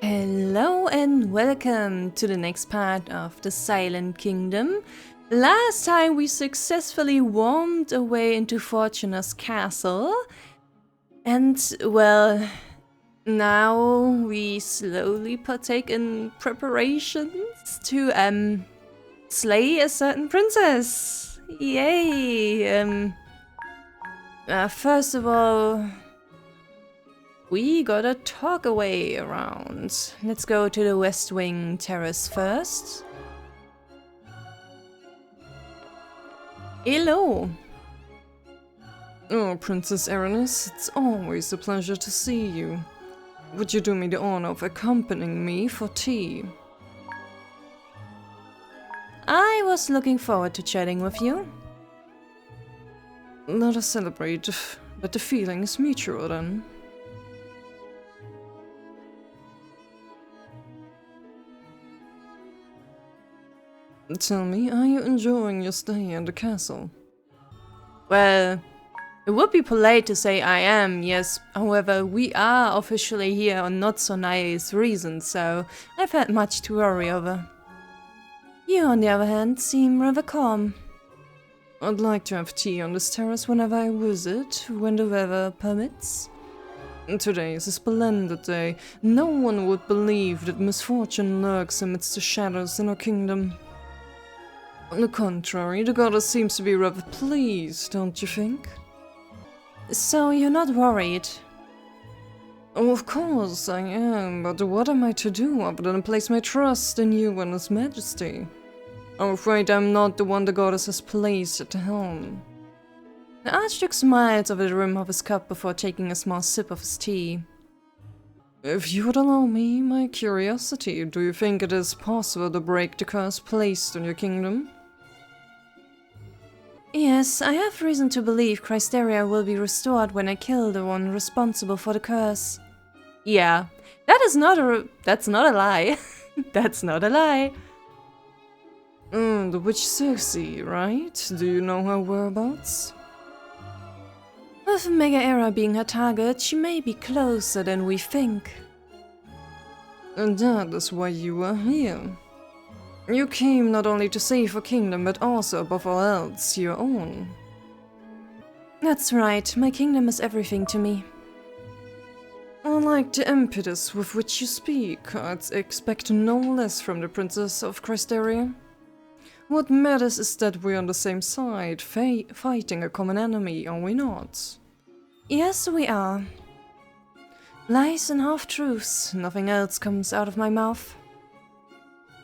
Hello and welcome to the next part of the Silent Kingdom. Last time we successfully wormed our way into Fortuna's castle. And, well, now we slowly partake in preparations to, slay a certain princess. Yay! First of all, we gotta talk our way around. Let's go to the West Wing terrace first. Hello! Oh, Princess Aranis, it's always a pleasure to see you. Would you do me the honor of accompanying me for tea? I was looking forward to chatting with you. Let us celebrate that the feeling is mutual then. Tell me, are you enjoying your stay in the castle? Well, it would be polite to say I am, yes. However, we are officially here on not so nice reasons, so I've had much to worry over. You, on the other hand, seem rather calm. I'd like to have tea on this terrace whenever I visit, when the weather permits. Today is a splendid day. No one would believe that misfortune lurks amidst the shadows in our kingdom. On the contrary, the goddess seems to be rather pleased, don't you think? So you're not worried? Oh, of course I am, but what am I to do other than place my trust in you and His Majesty? I'm afraid I'm not the one the goddess has placed at the helm. The Archduke smiles over the rim of his cup before taking a small sip of his tea. If you would allow me my curiosity, do you think it is possible to break the curse placed on your kingdom? Yes, I have reason to believe Chrysteria will be restored when I kill the one responsible for the curse. Yeah, that's not a lie. That's not a lie. The witch Circe, right? Do you know her whereabouts? With Mega Era being her target, she may be closer than we think. And that is why you are here. You came not only to save our kingdom, but also, above all else, your own. That's right, my kingdom is everything to me. I like the impetus with which you speak. I'd expect no less from the Princess of Chrysteria. What matters is that we're on the same side, fighting a common enemy, are we not? Yes, we are. Lies and half-truths, nothing else comes out of my mouth.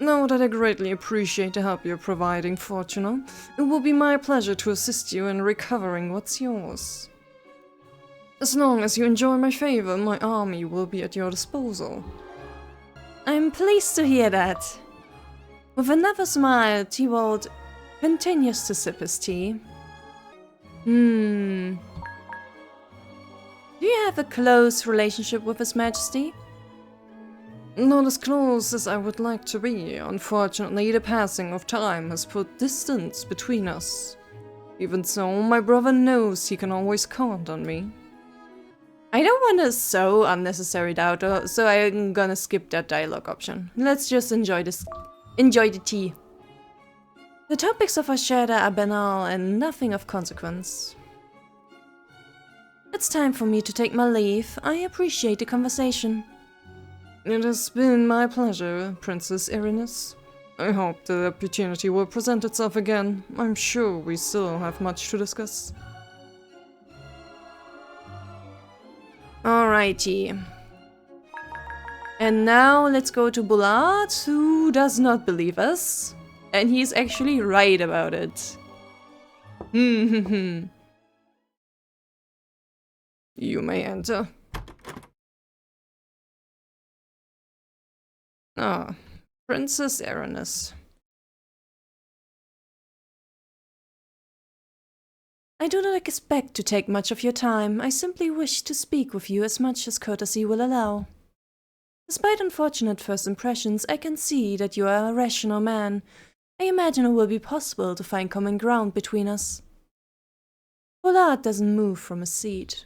Now that I greatly appreciate the help you're providing, Fortuna, it will be my pleasure to assist you in recovering what's yours. As long as you enjoy my favor, my army will be at your disposal. I'm pleased to hear that. With another smile, T-Wald continues to sip his tea. Do you have a close relationship with His Majesty? Not as close as I would like to be. Unfortunately, the passing of time has put distance between us. Even so, my brother knows he can always count on me. I don't want to sow unnecessary doubt, so I'm gonna skip that dialogue option. Let's just enjoy the tea. The topics of our shared are banal and nothing of consequence. It's time for me to take my leave. I appreciate the conversation. It has been my pleasure, Princess Aranis. I hope the opportunity will present itself again. I'm sure we still have much to discuss. Alrighty. And now let's go to Bullard, who does not believe us. And he's actually right about it. You may enter. Ah, Princess Aranis. I do not expect to take much of your time. I simply wish to speak with you as much as courtesy will allow. Despite unfortunate first impressions, I can see that you are a rational man. I imagine it will be possible to find common ground between us. Bullard doesn't move from his seat.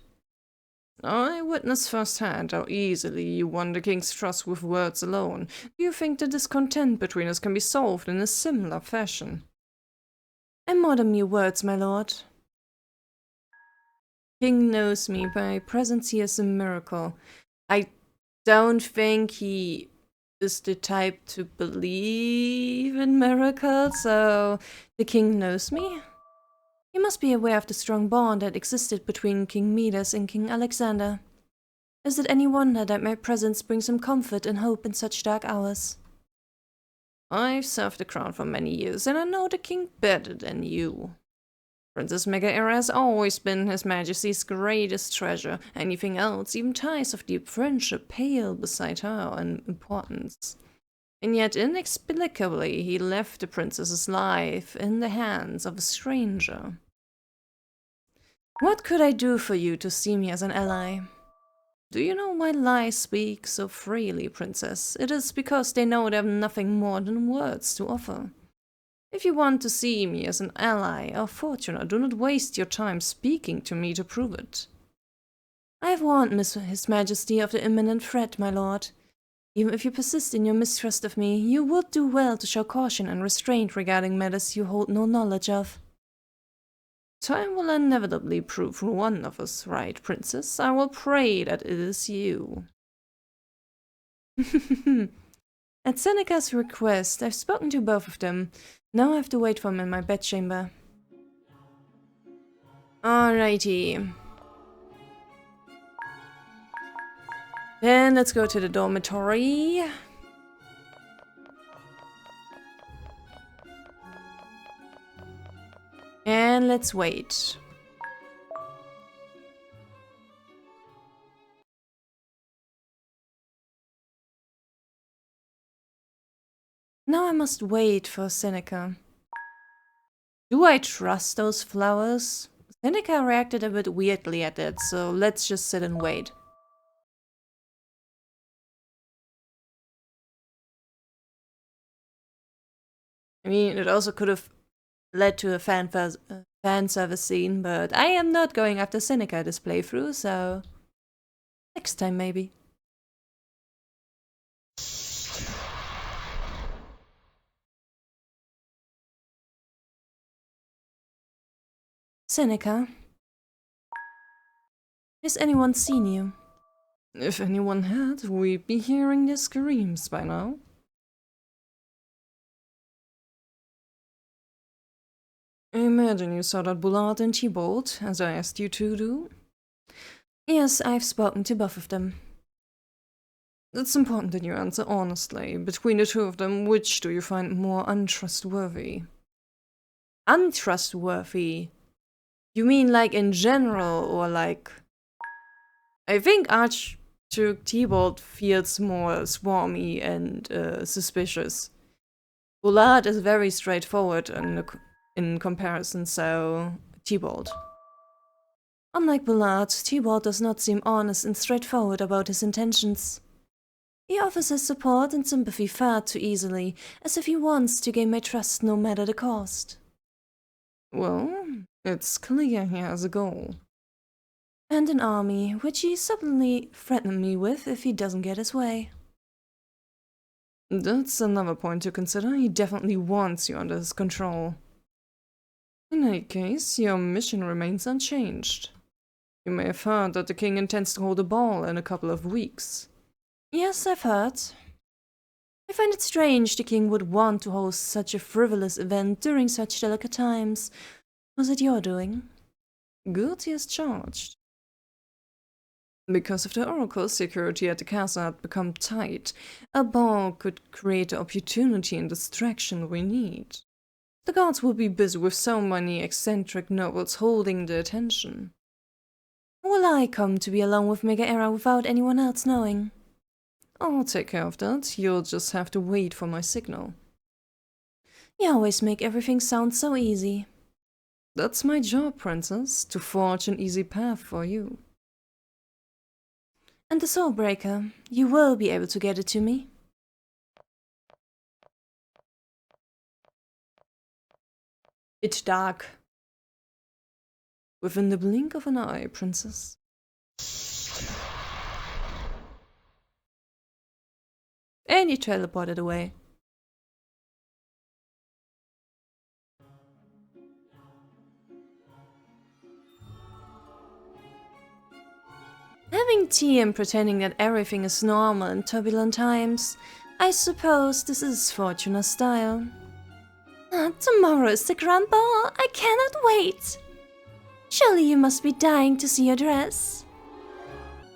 I witnessed firsthand how easily you won the king's trust with words alone. Do you think the discontent between us can be solved in a similar fashion? And more than mere words, my lord. King knows me. My presence here is a miracle. I don't think he is the type to believe in miracles, so the king knows me? You must be aware of the strong bond that existed between King Midas and King Alexander. Is it any wonder that my presence brings him comfort and hope in such dark hours? I've served the crown for many years, and I know the king better than you. Princess Megaera has always been His Majesty's greatest treasure. Anything else, even ties of deep friendship, pale beside her in importance. And yet, inexplicably, he left the princess's life in the hands of a stranger. What could I do for you to see me as an ally? Do you know why lies speak so freely, princess? It is because they know they have nothing more than words to offer. If you want to see me as an ally or fortuner, do not waste your time speaking to me to prove it. I have warned His Majesty of the imminent threat, my lord. Even if you persist in your mistrust of me, you would do well to show caution and restraint regarding matters you hold no knowledge of. Time will inevitably prove one of us right, princess. I will pray that it is you. At Seneca's request, I've spoken to both of them. Now I have to wait for him in my bedchamber. Alrighty. Then let's go to the dormitory. And let's wait. Now I must wait for Seneca. Do I trust those flowers? Seneca reacted a bit weirdly at it, so let's just sit and wait. I mean, it also could have led to a fan service scene, but I am not going after Seneca this playthrough, so next time maybe. Seneca, has anyone seen you? If anyone had, we'd be hearing their screams by now. I imagine you saw that Bullard and Thibault, as I asked you to do? Yes, I've spoken to both of them. It's important that you answer honestly. Between the two of them, which do you find more untrustworthy? Untrustworthy? You mean like in general, or like... I think Archduke Thibault feels more swarmy and suspicious. Bullard is very straightforward in comparison, so Thibault. Unlike Bullard, Thibault does not seem honest and straightforward about his intentions. He offers his support and sympathy far too easily, as if he wants to gain my trust no matter the cost. Well, it's clear he has a goal. And an army, which he suddenly threatened me with if he doesn't get his way. That's another point to consider. He definitely wants you under his control. In any case, your mission remains unchanged. You may have heard that the king intends to hold a ball in a couple of weeks. Yes, I've heard. I find it strange the king would want to host such a frivolous event during such delicate times. Was it your doing? Guilty as charged. Because of the oracle, security at the castle had become tight. A ball could create the opportunity and distraction we need. The guards will be busy with so many eccentric nobles holding the attention. Will I come to be alone with Megaera without anyone else knowing? I'll take care of that. You'll just have to wait for my signal. You always make everything sound so easy. That's my job, princess, to forge an easy path for you. And the Soulbreaker, you will be able to get it to me? It's dark. Within the blink of an eye, princess. And he teleported away. Having tea and pretending that everything is normal in turbulent times, I suppose this is Fortuna's style. Tomorrow is the grand ball. I cannot wait. Surely you must be dying to see your dress.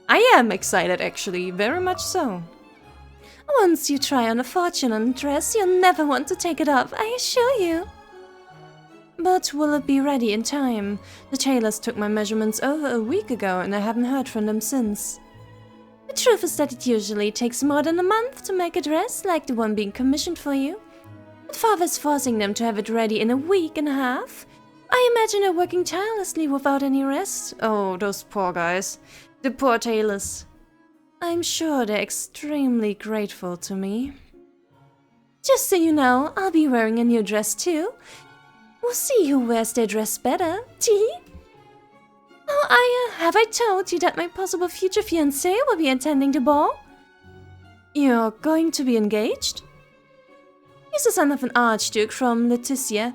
I am excited, actually, very much so. Once you try on a Fortuna dress, you'll never want to take it off, I assure you. But will it be ready in time? The tailors took my measurements over a week ago and I haven't heard from them since. The truth is that it usually takes more than a month to make a dress like the one being commissioned for you. But Father's forcing them to have it ready in a week and a half. I imagine they're working tirelessly without any rest. Oh, those poor guys. The poor tailors. I'm sure they're extremely grateful to me. Just so you know, I'll be wearing a new dress too. We'll see who wears their dress better. Tea? Oh, have I told you that my possible future fiancé will be attending the ball? You're going to be engaged? He's the son of an archduke from Leticia.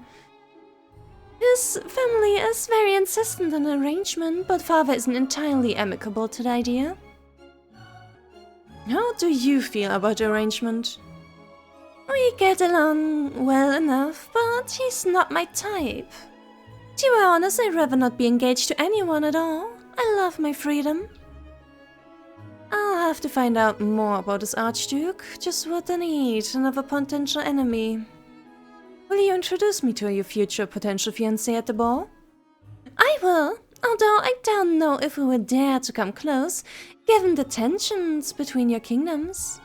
His family is very insistent on an arrangement, but Father isn't entirely amicable to the idea. How do you feel about the arrangement? We get along well enough, but he's not my type. To be honest, I'd rather not be engaged to anyone at all. I love my freedom. I'll have to find out more about this Archduke. Just what I need, another potential enemy. Will you introduce me to your future potential fiancé at the ball? I will, although I don't know if we will dare to come close, given the tensions between your kingdoms.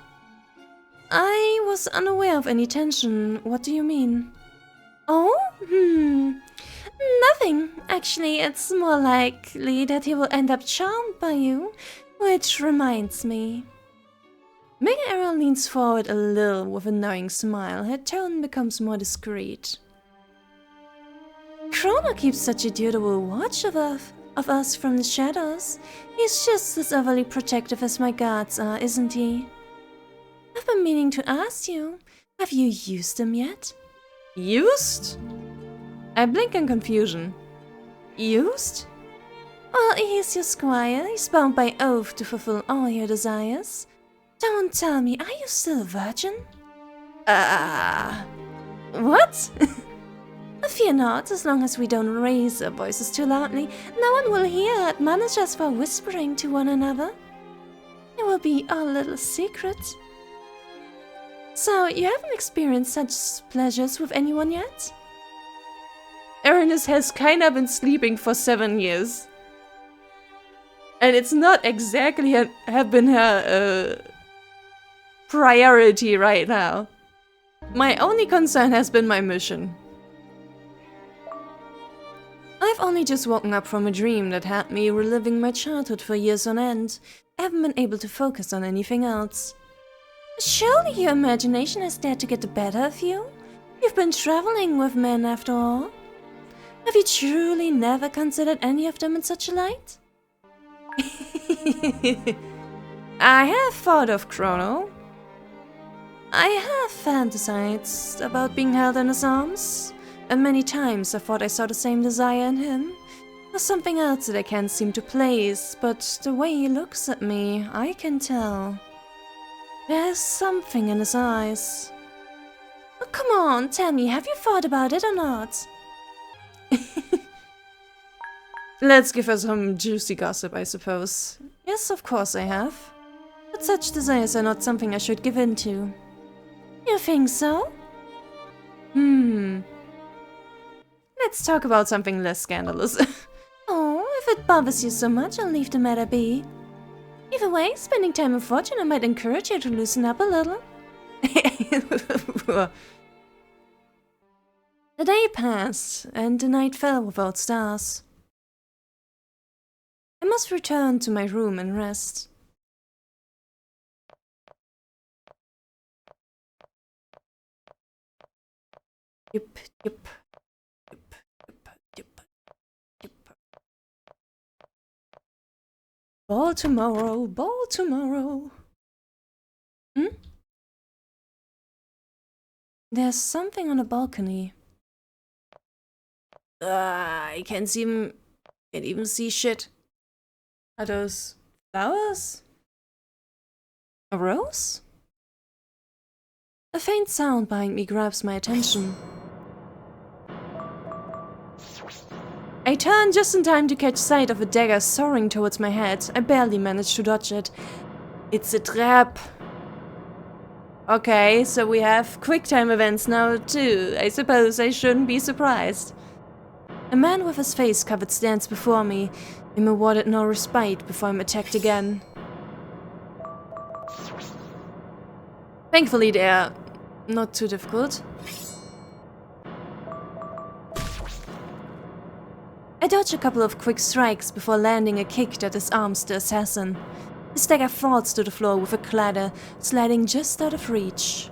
I was unaware of any tension. What do you mean? Oh? Nothing. Actually, it's more likely that he will end up charmed by you. Which reminds me. Mega Arrow leans forward a little with a knowing smile. Her tone becomes more discreet. Chrono keeps such a dutiful watch of us from the shadows. He's just as overly protective as my guards are, isn't he? I've been meaning to ask you, have you used them yet? Used? I blink in confusion. Used? Well, he's your squire. He's bound by oath to fulfill all your desires. Don't tell me, are you still a virgin? What? Fear not, as long as we don't raise our voices too loudly, no one will hear or admonish us for whispering to one another. It will be our little secret. So, you haven't experienced such pleasures with anyone yet? Erinus has kinda been sleeping for 7 years. And it's not exactly have been her priority right now. My only concern has been my mission. I've only just woken up from a dream that had me reliving my childhood for years on end. I haven't been able to focus on anything else. Surely your imagination has dared to get the better of you? You've been traveling with men after all. Have you truly never considered any of them in such a light? I have thought of Chrono. I have fantasized about being held in his arms, and many times I thought I saw the same desire in him. Or something else that I can't seem to place, but the way he looks at me, I can tell. There's something in his eyes. Oh, come on, tell me, have you thought about it or not? Let's give her some juicy gossip, I suppose. Yes, of course I have. But such desires are not something I should give in to. You think so? Let's talk about something less scandalous. Oh, if it bothers you so much, I'll leave the matter be. Either way, spending time with Fortuna might encourage you to loosen up a little. The day passed, and the night fell without stars. I must return to my room and rest. Yip, yip, yip, yip, yip, yip. Ball tomorrow, ball tomorrow. There's something on the balcony. I can't even see shit. Are those flowers? A rose? A faint sound behind me grabs my attention. I turn just in time to catch sight of a dagger soaring towards my head. I barely manage to dodge it. It's a trap. Okay, so we have quick-time events now too. I suppose I shouldn't be surprised. A man with his face covered stands before me. I'm awarded no respite before I'm attacked again. Thankfully they're not too difficult. I dodge a couple of quick strikes before landing a kick that disarms the assassin. His dagger falls to the floor with a clatter, sliding just out of reach.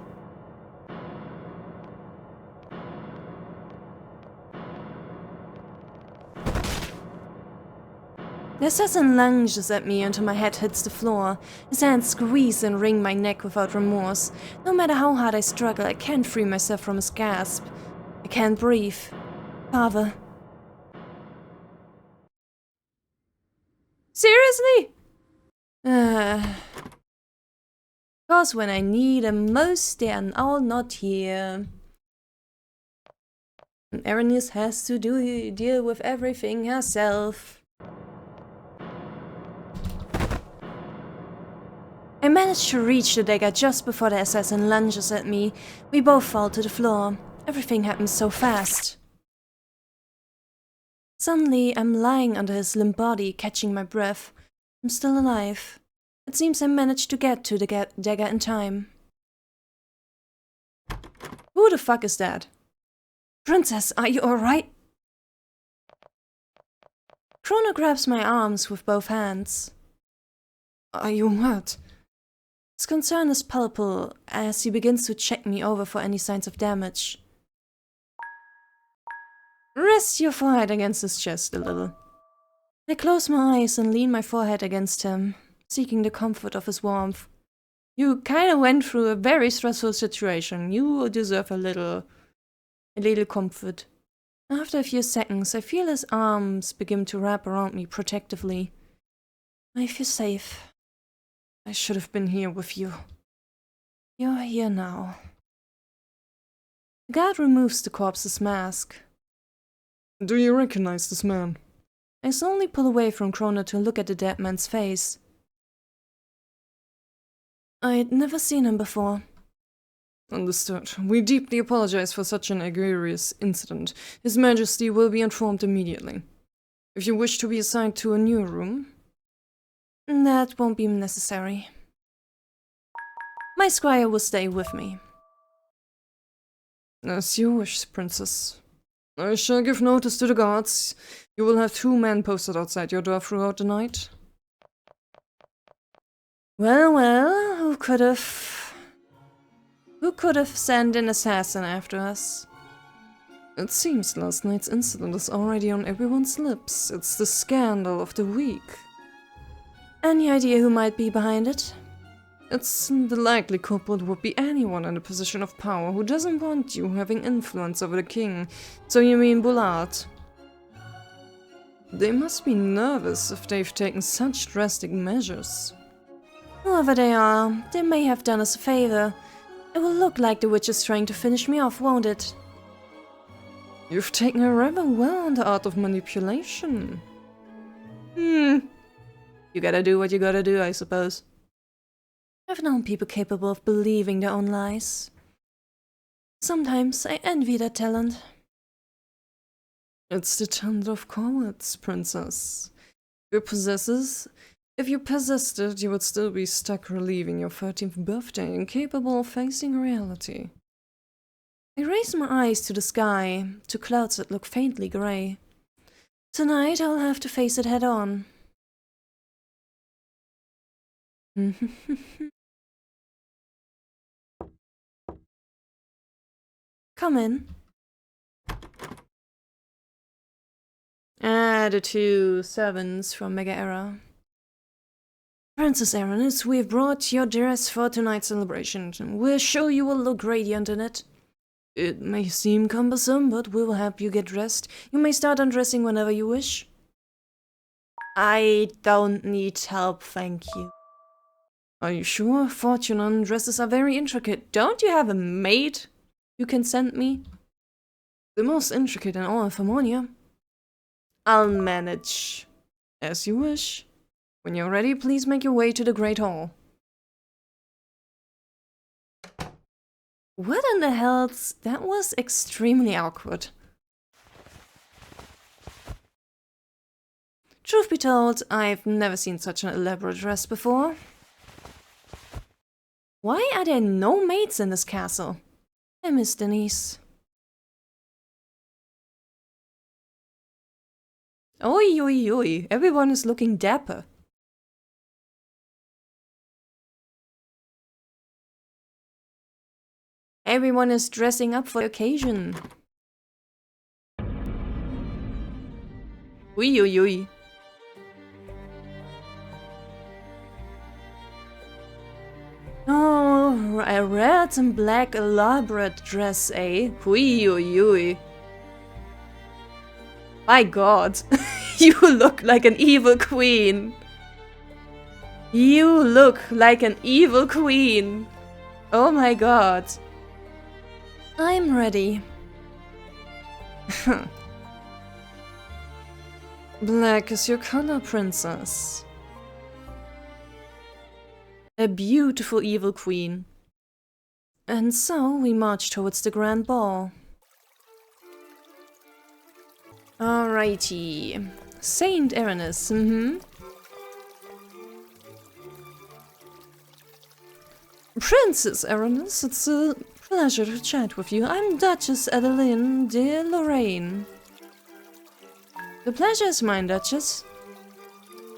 The assassin lunges at me until my head hits the floor. His hands squeeze and wring my neck without remorse. No matter how hard I struggle, I can't free myself from his grasp. I can't breathe. Father. Seriously? Cause when I need them most, they are all not here. And Aranis has to deal with everything herself. I manage to reach the dagger just before the assassin lunges at me. We both fall to the floor. Everything happens so fast. Suddenly, I'm lying under his limp body, catching my breath. I'm still alive. It seems I managed to get to the dagger in time. Who the fuck is that? Princess, are you alright? Chrono grabs my arms with both hands. Are you hurt? His concern is palpable as he begins to check me over for any signs of damage. Rest your forehead against his chest a little. I close my eyes and lean my forehead against him, seeking the comfort of his warmth. You kinda went through a very stressful situation. You deserve a little comfort. After a few seconds, I feel his arms begin to wrap around me protectively. I feel safe. I should have been here with you. You're here now. The guard removes the corpse's mask. Do you recognize this man? I slowly pull away from Chrono to look at the dead man's face. I'd never seen him before. Understood. We deeply apologize for such an egregious incident. His Majesty will be informed immediately. If you wish to be assigned to a new room... That won't be necessary. My squire will stay with me. As you wish, Princess. I shall give notice to the guards. You will have 2 men posted outside your door throughout the night. Well, who could have sent an assassin after us? It seems last night's incident is already on everyone's lips. It's the scandal of the week. Any idea who might be behind it? It's the likely culprit would be anyone in a position of power who doesn't want you having influence over the king. So you mean Bullard? They must be nervous if they've taken such drastic measures. Whoever they are, they may have done us a favor. It will look like the witch is trying to finish me off, won't it? You've taken her rather well on the art of manipulation. You gotta do what you gotta do, I suppose. I've known people capable of believing their own lies. Sometimes I envy that talent. It's the talent of cowards, Princess. If you possessed it, you would still be stuck reliving your 13th birthday, incapable of facing reality. I raise my eyes to the sky, to clouds that look faintly grey. Tonight I'll have to face it head on. Come in. The 2 servants from Mega Era. Princess Aranis, we've brought your dress for tonight's celebration. We're sure you will look radiant in it. It may seem cumbersome, but we will help you get dressed. You may start undressing whenever you wish. I don't need help, thank you. Are you sure? Fortune dresses are very intricate. Don't you have a maid you can send me? The most intricate in all of Harmonia. I'll manage. As you wish. When you're ready, please make your way to the Great Hall. What in the hell? That was extremely awkward. Truth be told, I've never seen such an elaborate dress before. Why are there no maids in this castle? I miss Denise. Oi, oi, oi. Everyone is looking dapper. Everyone is dressing up for the occasion. Oi, oi, oi. Oh, a red and black elaborate dress, eh? Oi, oi, oi. My god, you look like an evil queen. You look like an evil queen. Oh my god. I'm ready. Black is your color, princess. A beautiful evil queen. And so we march towards the grand ball. Alrighty. Saint Erinus, Princess Erinus, it's a pleasure to chat with you. I'm Duchess Aleluye de Lorraine. The pleasure is mine, Duchess.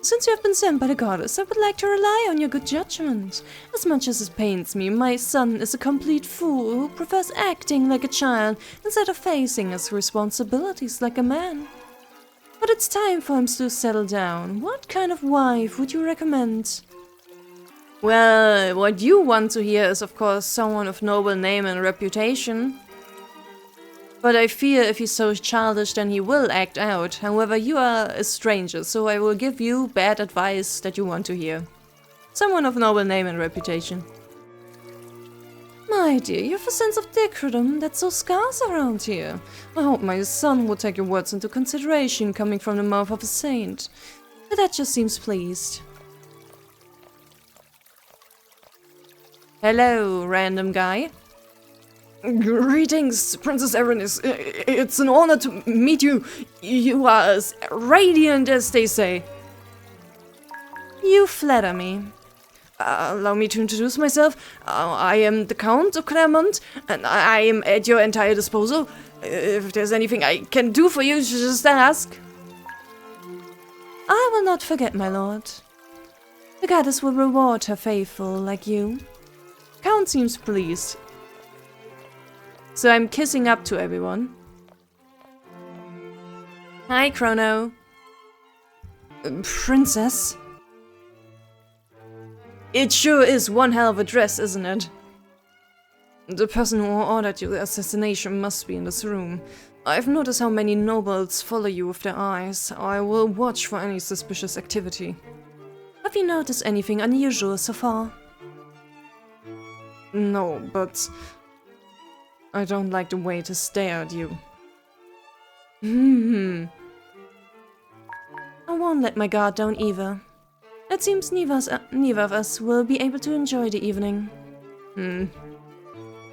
Since you have been sent by the goddess, I would like to rely on your good judgment. As much as it pains me, my son is a complete fool who prefers acting like a child instead of facing his responsibilities like a man. But it's time for him to settle down. What kind of wife would you recommend? Well, what you want to hear is of course someone of noble name and reputation. But I fear if he's so childish then he will act out. However, you are a stranger, so I will give you bad advice that you want to hear. Someone of noble name and reputation. My dear, you have a sense of decorum that's so scarce around here. I hope my son will take your words into consideration coming from the mouth of a saint. The Duchess seems pleased. Hello, random guy. Greetings, Princess Erinus. It's an honor to meet you. You are as radiant as they say. You flatter me. Allow me to introduce myself. I am the Count of Claremont, and I am at your entire disposal. If there's anything I can do for you, just ask. I will not forget, my lord. The goddess will reward her faithful like you. Count seems pleased. So I'm kissing up to everyone. Hi, Chrono. Princess? It sure is one hell of a dress, isn't it? The person who ordered your assassination must be in this room. I've noticed how many nobles follow you with their eyes. I will watch for any suspicious activity. Have you noticed anything unusual so far? No, but I don't like the way to stare at you. I won't let my guard down either. It seems neither of us will be able to enjoy the evening.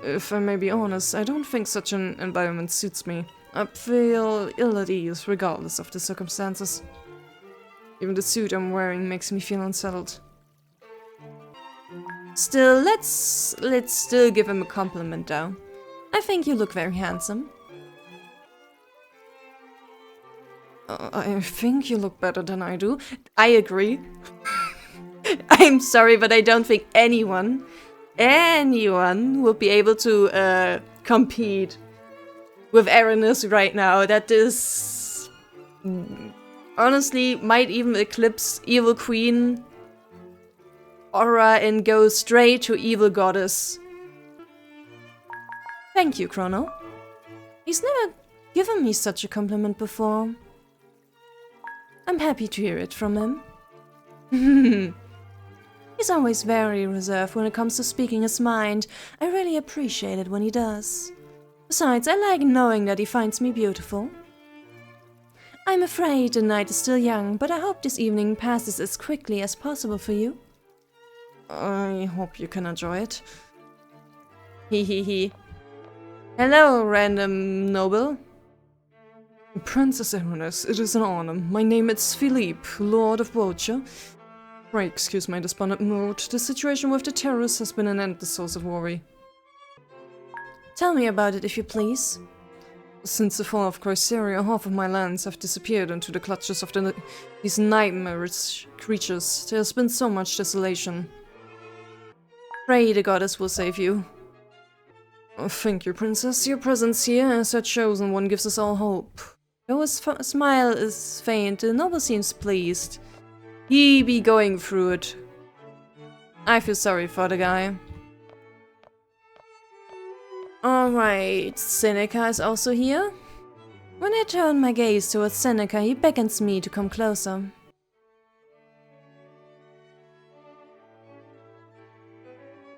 If I may be honest, I don't think such an environment suits me. I feel ill at ease regardless of the circumstances. Even the suit I'm wearing makes me feel unsettled. Still, let's still give him a compliment though. I think you look very handsome. I think you look better than I do. I agree. I'm sorry, but I don't think anyone will be able to compete with Erinus right now. That is honestly might even eclipse Evil Queen aura and go straight to Evil Goddess. Thank you, Chrono. He's never given me such a compliment before. I'm happy to hear it from him. He's always very reserved when it comes to speaking his mind. I really appreciate it when he does. Besides, I like knowing that he finds me beautiful. I'm afraid the night is still young, but I hope this evening passes as quickly as possible for you. I hope you can enjoy it. Hehehe. Hello, random noble. Princess Erinus, it is an honor. My name is Philippe, Lord of Vulture. Pray excuse my despondent mood. The situation with the terrorists has been an endless source of worry. Tell me about it, if you please. Since the fall of Chrysaria, half of my lands have disappeared into the clutches of these nightmarish creatures. There has been so much desolation. Pray the goddess will save you. Oh, thank you, Princess. Your presence here as her chosen one gives us all hope. Though his smile is faint, the noble seems pleased. He be going through it. I feel sorry for the guy. Alright, Seneca is also here. When I turn my gaze towards Seneca, he beckons me to come closer.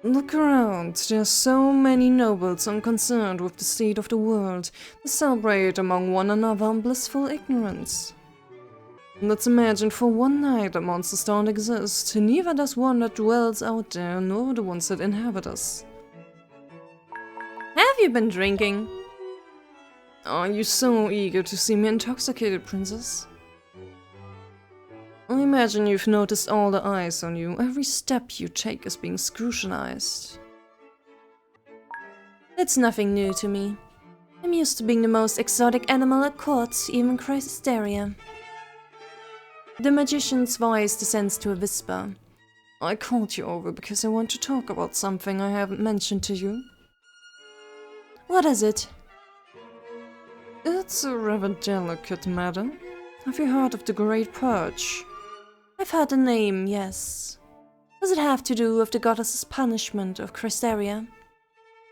Look around, there are so many nobles unconcerned with the state of the world. They celebrate among one another in blissful ignorance. Let's imagine for one night that monsters don't exist, neither does one that dwells out there, nor the ones that inhabit us. Have you been drinking? Are you so eager to see me intoxicated, Princess? I imagine you've noticed all the eyes on you. Every step you take is being scrutinized. It's nothing new to me. I'm used to being the most exotic animal at court, even Chrysaria. The magician's voice descends to a whisper. I called you over because I want to talk about something I haven't mentioned to you. What is it? It's a rather delicate matter. Have you heard of the Great Purge? I've heard the name, yes. Does it have to do with the goddess's punishment of Chrysaria?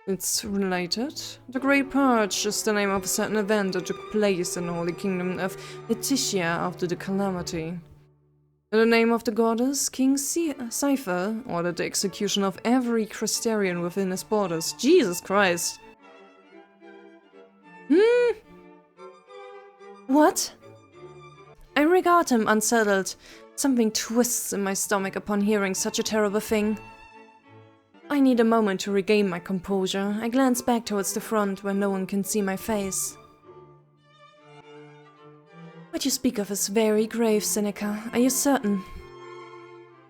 It's related. The Great Purge is the name of a certain event that took place in the Holy Kingdom of Letitia after the calamity. In the name of the goddess, King Cypher ordered the execution of every Christarian within his borders. Jesus Christ! What? I regard him unsettled. Something twists in my stomach upon hearing such a terrible thing. I need a moment to regain my composure. I glance back towards the front where no one can see my face. What you speak of is very grave, Seneca. Are you certain?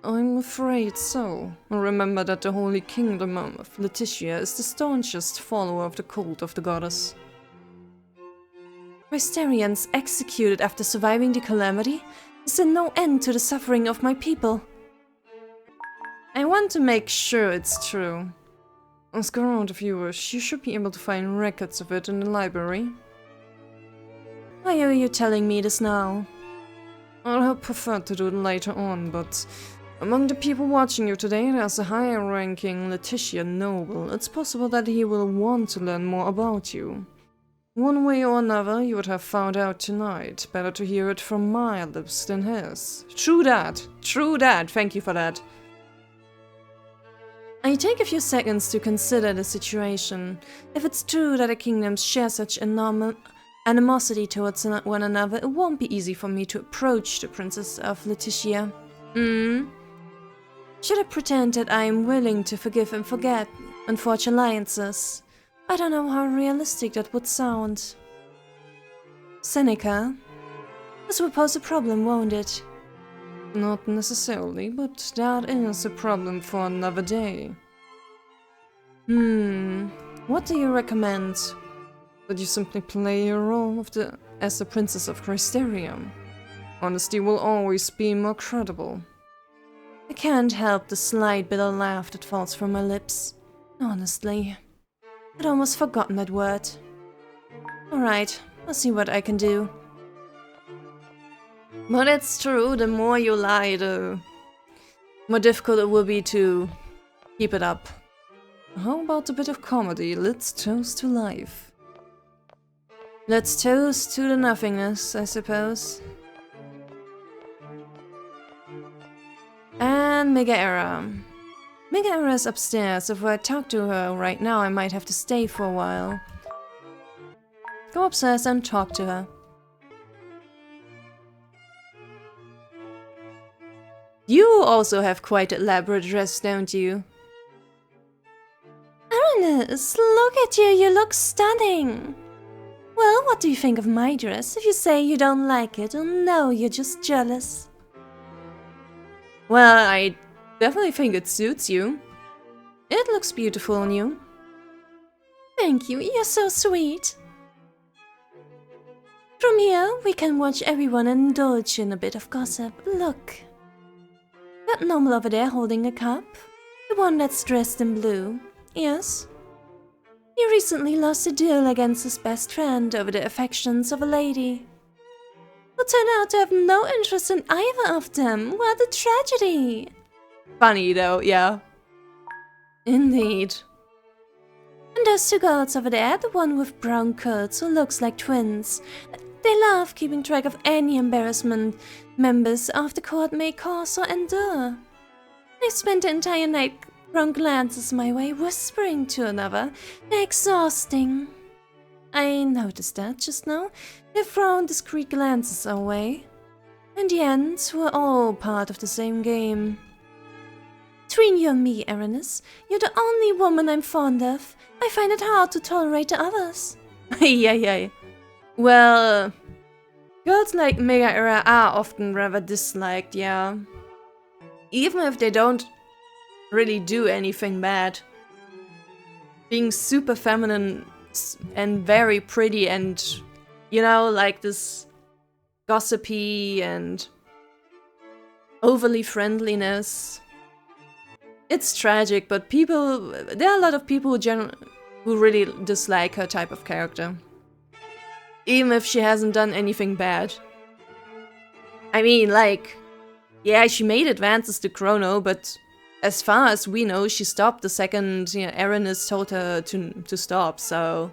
I'm afraid so. Remember that the Holy Kingdom of Letitia is the staunchest follower of the cult of the goddess. Crystarians executed after surviving the calamity? Is there no end to the suffering of my people? I want to make sure it's true. Ask around if you wish. You should be able to find records of it in the library. Why are you telling me this now? I'll have preferred to do it later on, but among the people watching you today, there's a higher-ranking Letitia noble. It's possible that he will want to learn more about you. One way or another, you would have found out tonight. Better to hear it from my lips than his. True that. True that. Thank you for that. I take a few seconds to consider the situation. If it's true that the kingdoms share such animosity towards one another, it won't be easy for me to approach the Princess of Letitia. Should I pretend that I am willing to forgive and forget and forge alliances? I don't know how realistic that would sound. Seneca, this will pose a problem, won't it? Not necessarily, but that is a problem for another day. What do you recommend? That you simply play your role as the Princess of Chrysaria. Honesty will always be more credible. I can't help the slight bitter laugh that falls from my lips. Honestly, I'd almost forgotten that word. Alright, I'll see what I can do. But it's true, the more you lie, the more difficult it will be to keep it up. How about a bit of comedy? Let's toast to life. Let's toast to the nothingness, I suppose. And Megaera. Megaera is upstairs. If I talk to her right now, I might have to stay for a while. Go upstairs and talk to her. You also have quite an elaborate dress, don't you? Aranus, look at you, you look stunning. Well, what do you think of my dress? If you say you don't like it, oh no, you're just jealous. Well, I definitely think it suits you. It looks beautiful on you. Thank you, you're so sweet. From here, we can watch everyone indulge in a bit of gossip. Look. That noble over there holding a cup? The one that's dressed in blue. Yes. He recently lost a duel against his best friend over the affections of a lady who turned out to have no interest in either of them. What a tragedy! Funny though, yeah. Indeed. And those two girls over there, the one with brown curls who looks like twins. They love keeping track of any embarrassment members of the court may cause or endure. They spent the entire night throwing glances my way, whispering to another. They're exhausting. I noticed that just now. They've thrown discreet glances our way. In the end, we're all part of the same game. Between you and me, Aranus, you're the only woman I'm fond of. I find it hard to tolerate the others. Yay. Well, girls like Megaera are often rather disliked, yeah. Even if they don't really do anything bad. Being super feminine and very pretty and, you know, like this gossipy and overly friendliness. It's tragic, but there are a lot of people who really dislike her type of character. Even if she hasn't done anything bad. I mean, like, yeah, she made advances to Chrono, but as far as we know, she stopped the second, Aranus told her to stop, so...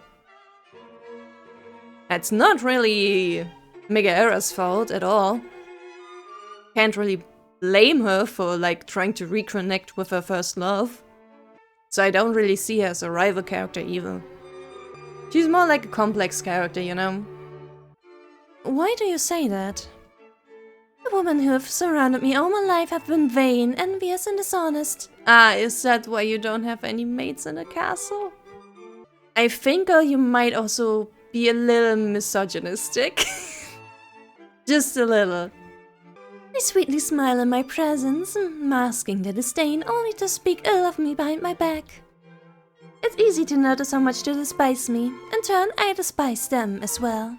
It's not really Megaera's fault at all. Can't really blame her for, like, trying to reconnect with her first love. So I don't really see her as a rival character either. She's more like a complex character, you know? Why do you say that? The women who have surrounded me all my life have been vain, envious, and dishonest. Ah, is that why you don't have any mates in the castle? I think you might also be a little misogynistic. Just a little. They sweetly smile in my presence, masking their disdain only to speak ill of me behind my back. It's easy to notice how much they despise me. In turn, I despise them as well.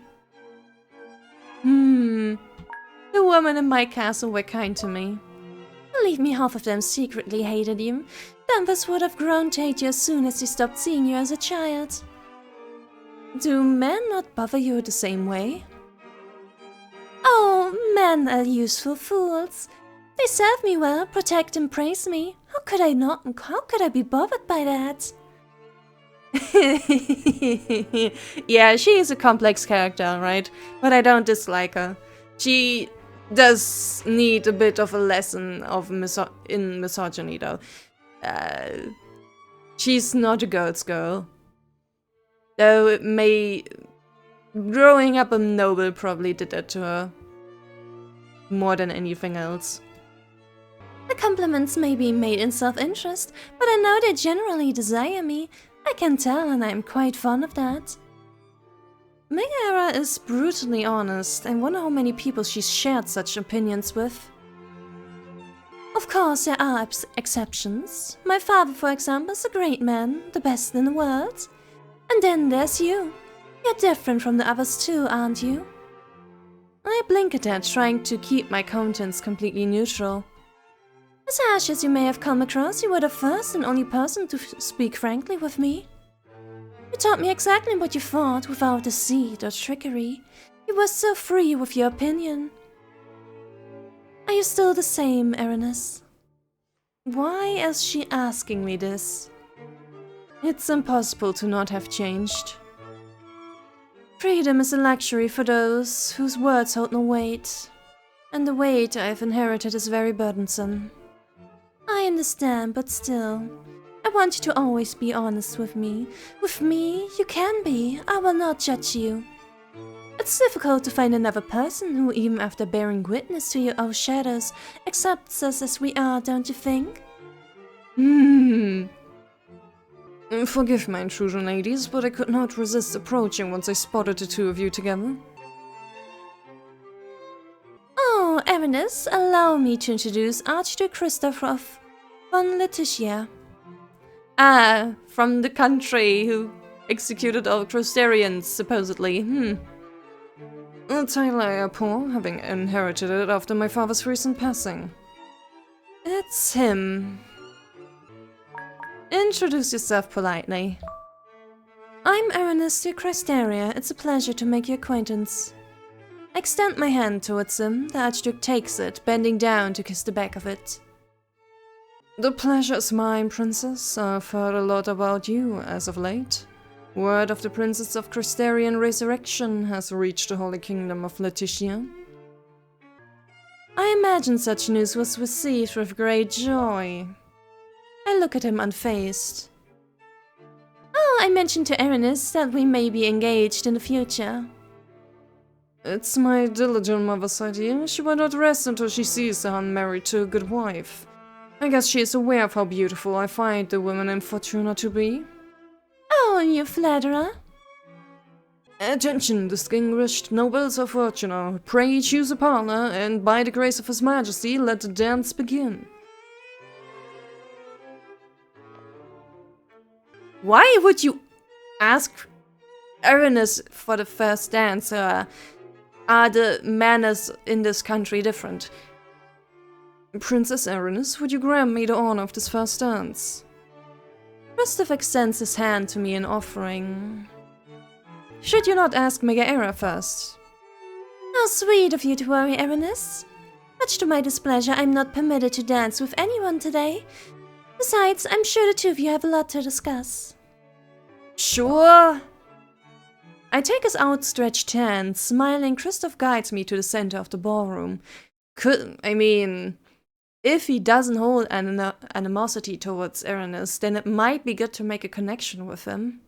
The women in my castle were kind to me. Believe me, half of them secretly hated you. The others would have grown to hate you as soon as they stopped seeing you as a child. Do men not bother you the same way? Oh, men are useful fools. They serve me well, protect and praise me. How could I be bothered by that? Yeah, she is a complex character, right? But I don't dislike her. She does need a bit of a lesson of in misogyny, though. She's not a girl's girl. Though it may... Growing up a noble probably did that to her. More than anything else. The compliments may be made in self-interest, but I know they generally desire me. I can tell, and I'm quite fond of that. Megaera is brutally honest. I wonder how many people she's shared such opinions with. Of course, there are exceptions. My father, for example, is a great man, the best in the world. And then there's you. You're different from the others too, aren't you? I blink at that, trying to keep my countenance completely neutral. As harsh as you may have come across, you were the first and only person to speak frankly with me. You taught me exactly what you thought, without deceit or trickery. You were so free with your opinion. Are you still the same, Aranus? Why is she asking me this? It's impossible to not have changed. Freedom is a luxury for those whose words hold no weight, and the weight I've inherited is very burdensome. I understand, but still, I want you to always be honest with me. With me, you can be. I will not judge you. It's difficult to find another person who, even after bearing witness to your own shadows, accepts us as we are, don't you think? Forgive my intrusion, ladies, but I could not resist approaching once I spotted the two of you together. Oh, Erinus, allow me to introduce Archduke Christoph von Letitia. Ah, from the country who executed all Crostarians, supposedly. Tyler poor, having inherited it after my father's recent passing. It's him. Introduce yourself politely. I'm Erinus de Crestaria. It's a pleasure to make your acquaintance. I extend my hand towards him. The Archduke takes it, bending down to kiss the back of it. The pleasure is mine, Princess. I've heard a lot about you as of late. Word of the Princess of Crestarian resurrection has reached the Holy Kingdom of Letitia. I imagine such news was received with great joy. I look at him unfazed. Oh, I mentioned to Erinus that we may be engaged in the future. It's my diligent mother's idea. She will not rest until she sees her married to a good wife. I guess she is aware of how beautiful I find the woman in Fortuna to be. Oh, you flatterer. Attention, distinguished nobles of Fortuna. Pray choose a partner, and by the grace of His Majesty, let the dance begin. Why would you ask Erinus for the first dance? Are the manners in this country different? Princess Erinus, would you grant me the honor of this first dance? Christoph extends his hand to me in offering. Should you not ask Megaera first? How sweet of you to worry, Erinus. Much to my displeasure, I'm not permitted to dance with anyone today. Besides, I'm sure the two of you have a lot to discuss. Sure. I take his outstretched hand. Smiling, Christoph guides me to the center of the ballroom. If he doesn't hold animosity towards Erinus, then it might be good to make a connection with him.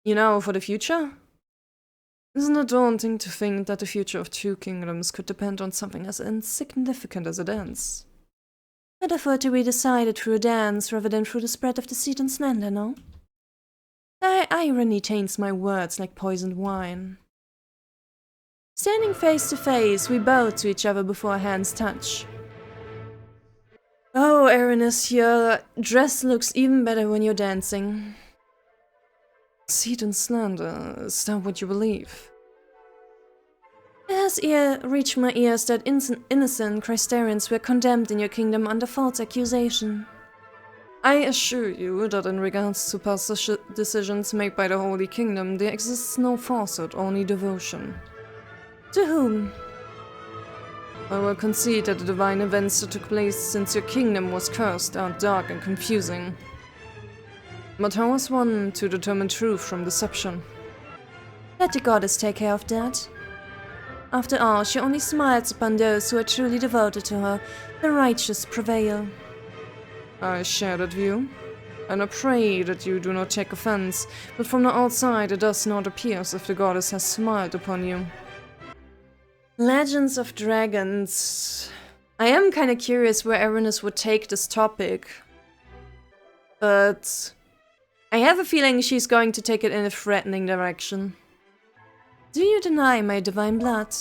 You know, for the future? Isn't it daunting to think that the future of two kingdoms could depend on something as insignificant as a dance? Better to be decided through a dance rather than through the spread of deceit and slander, no? The irony taints my words like poisoned wine. Standing face to face, we bow to each other before our hands touch. Oh, Erinus, your dress looks even better when you're dancing. Deceit and slander, is that what you believe? It has reached my ears that innocent Crestarians were condemned in your kingdom under false accusation. I assure you that in regards to past decisions made by the Holy Kingdom, there exists no falsehood, only devotion. To whom? I will concede that the divine events that took place since your kingdom was cursed are dark and confusing. But how is one to determine truth from deception? Let the goddess take care of that. After all, she only smiles upon those who are truly devoted to her. The righteous prevail. I share that view, and I pray that you do not take offense, but from the outside it does not appear as if the goddess has smiled upon you. Legends of Dragons. I am kinda curious where Erinus would take this topic. But I have a feeling she's going to take it in a threatening direction. Do you deny my divine blood?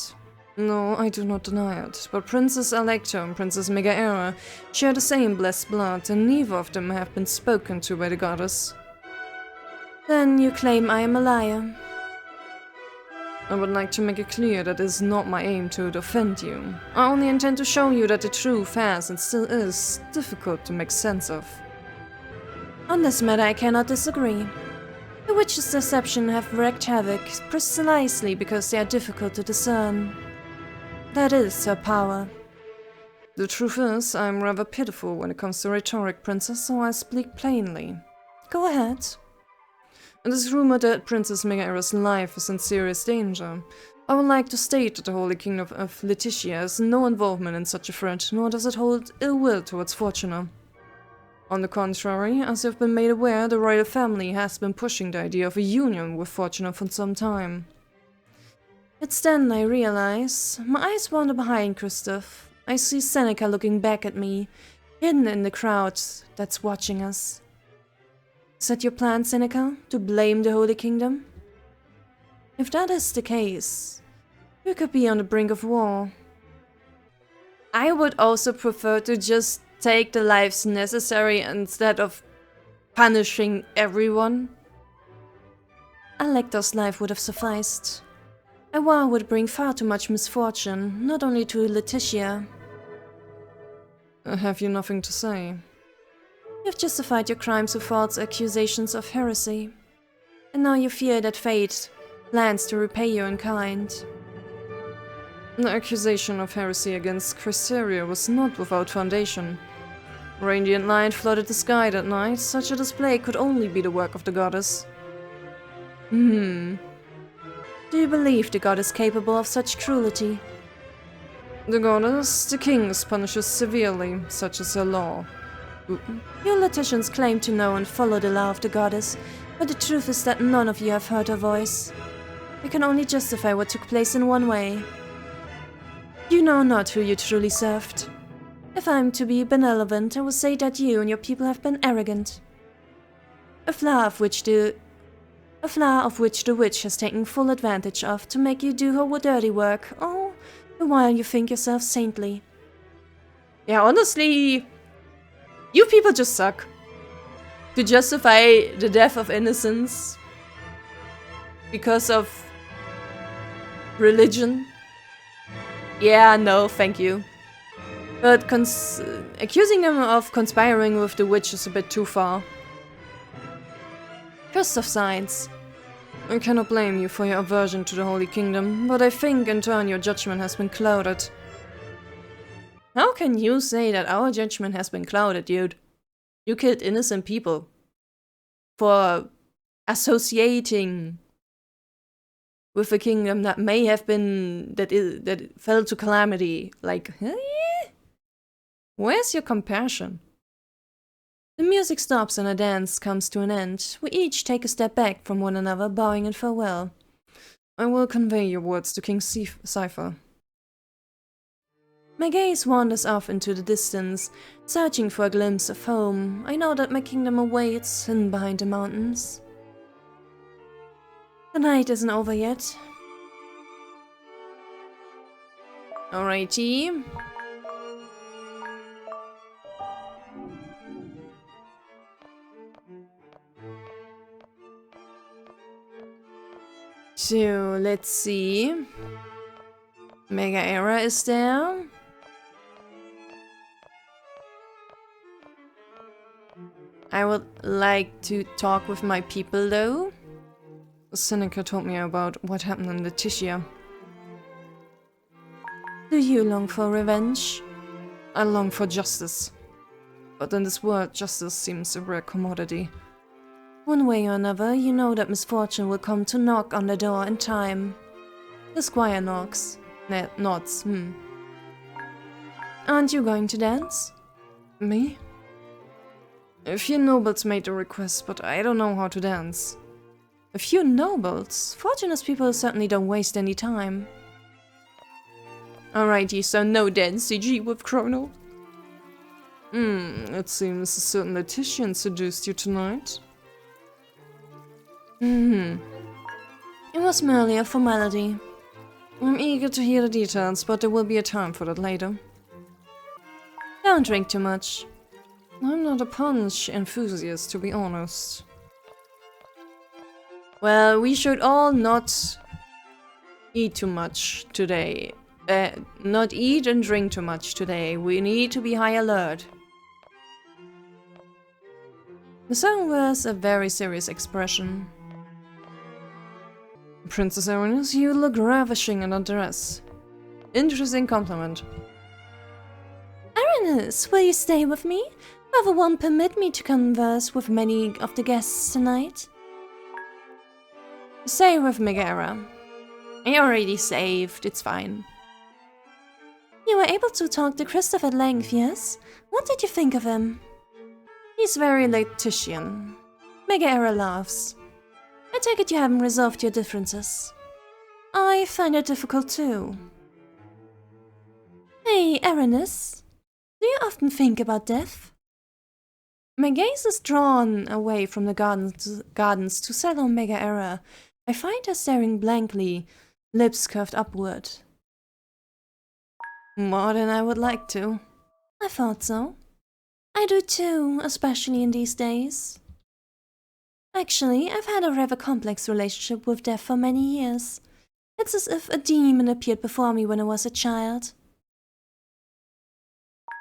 No, I do not deny it, but Princess Electra and Princess Megaera share the same blessed blood, and neither of them have been spoken to by the goddess. Then you claim I am a liar. I would like to make it clear that it is not my aim to offend you. I only intend to show you that the truth has, and still is, difficult to make sense of. On this matter I cannot disagree. The witch's deception have wreaked havoc precisely because they are difficult to discern. That is her power. The truth is, I am rather pitiful when it comes to rhetoric, Princess, so I speak plainly. Go ahead. It is rumored that Princess Megaera's life is in serious danger. I would like to state that the Holy Kingdom of Letitia has no involvement in such a threat, nor does it hold ill will towards Fortuna. On the contrary, as you've been made aware, the royal family has been pushing the idea of a union with Fortuna for some time. It's then I realize. My eyes wander behind Kristoff. I see Seneca looking back at me, hidden in the crowd that's watching us. Is that your plan, Seneca? To blame the Holy Kingdom? If that is the case, we could be on the brink of war. I would also prefer to just take the lives necessary instead of punishing everyone. Alector's life would have sufficed. A war would bring far too much misfortune, not only to Letitia. Have you nothing to say? You've justified your crimes with false accusations of heresy. And now you fear that fate plans to repay you in kind. The accusation of heresy against Chrysaria was not without foundation. Radiant light flooded the sky that night. Such a display could only be the work of the goddess. Do you believe the god is capable of such cruelty? The goddess, the kings, punishes severely, such is her law. You Letitians claim to know and follow the law of the goddess, but the truth is that none of you have heard her voice. I can only justify what took place in one way. You know not who you truly served. If I'm to be benevolent, I will say that you and your people have been arrogant. A flaw of which the witch has taken full advantage of to make you do her dirty work, all the while you think yourself saintly. Yeah, honestly, you people just suck. To justify the death of innocents because of religion? Yeah, no, thank you. But accusing them of conspiring with the witch is a bit too far. Kristoff signs. I cannot blame you for your aversion to the Holy Kingdom, but I think in turn your judgment has been clouded. How can you say that our judgment has been clouded, dude? You killed innocent people for associating with a kingdom that may have been that fell to calamity. Like, where's your compassion? The music stops and a dance comes to an end. We each take a step back from one another, bowing in farewell. I will convey your words to King Cypher. My gaze wanders off into the distance, searching for a glimpse of home. I know that my kingdom awaits, hidden behind the mountains. The night isn't over yet. Alrighty. So, let's see. Megaera is there. I would like to talk with my people, though. Seneca told me about what happened in Letitia. Do you long for revenge? I long for justice. But in this world, justice seems a rare commodity. One way or another, you know that misfortune will come to knock on the door in time. The squire knocks. Nods, Aren't you going to dance? Me? A few nobles made the request, but I don't know how to dance. A few nobles? Fortuna's people certainly don't waste any time. Alrighty, so no dance CG with Chrono. It seems a certain Letitian seduced you tonight. It was merely a formality. I'm eager to hear the details, but there will be a time for that later. Don't drink too much. I'm not a punch enthusiast, to be honest. Well, we should all not eat too much today. Not eat and drink too much today. We need to be high alert. The song wears a very serious expression. Princess Arenas, you look ravishing in that dress. Interesting compliment. Arenas, will you stay with me? However, won't permit me to converse with many of the guests tonight. Stay with Megara. I already saved, it's fine. You were able to talk to Christoph at length, yes? What did you think of him? He's very Lactitian. Megara laughs. I take it you haven't resolved your differences. I find it difficult too. Hey, Aranis. Do you often think about death? My gaze is drawn away from the gardens to settle on Megara. I find her staring blankly, lips curved upward. More than I would like to. I thought so. I do too, especially in these days. Actually, I've had a rather complex relationship with death for many years. It's as if a demon appeared before me when I was a child.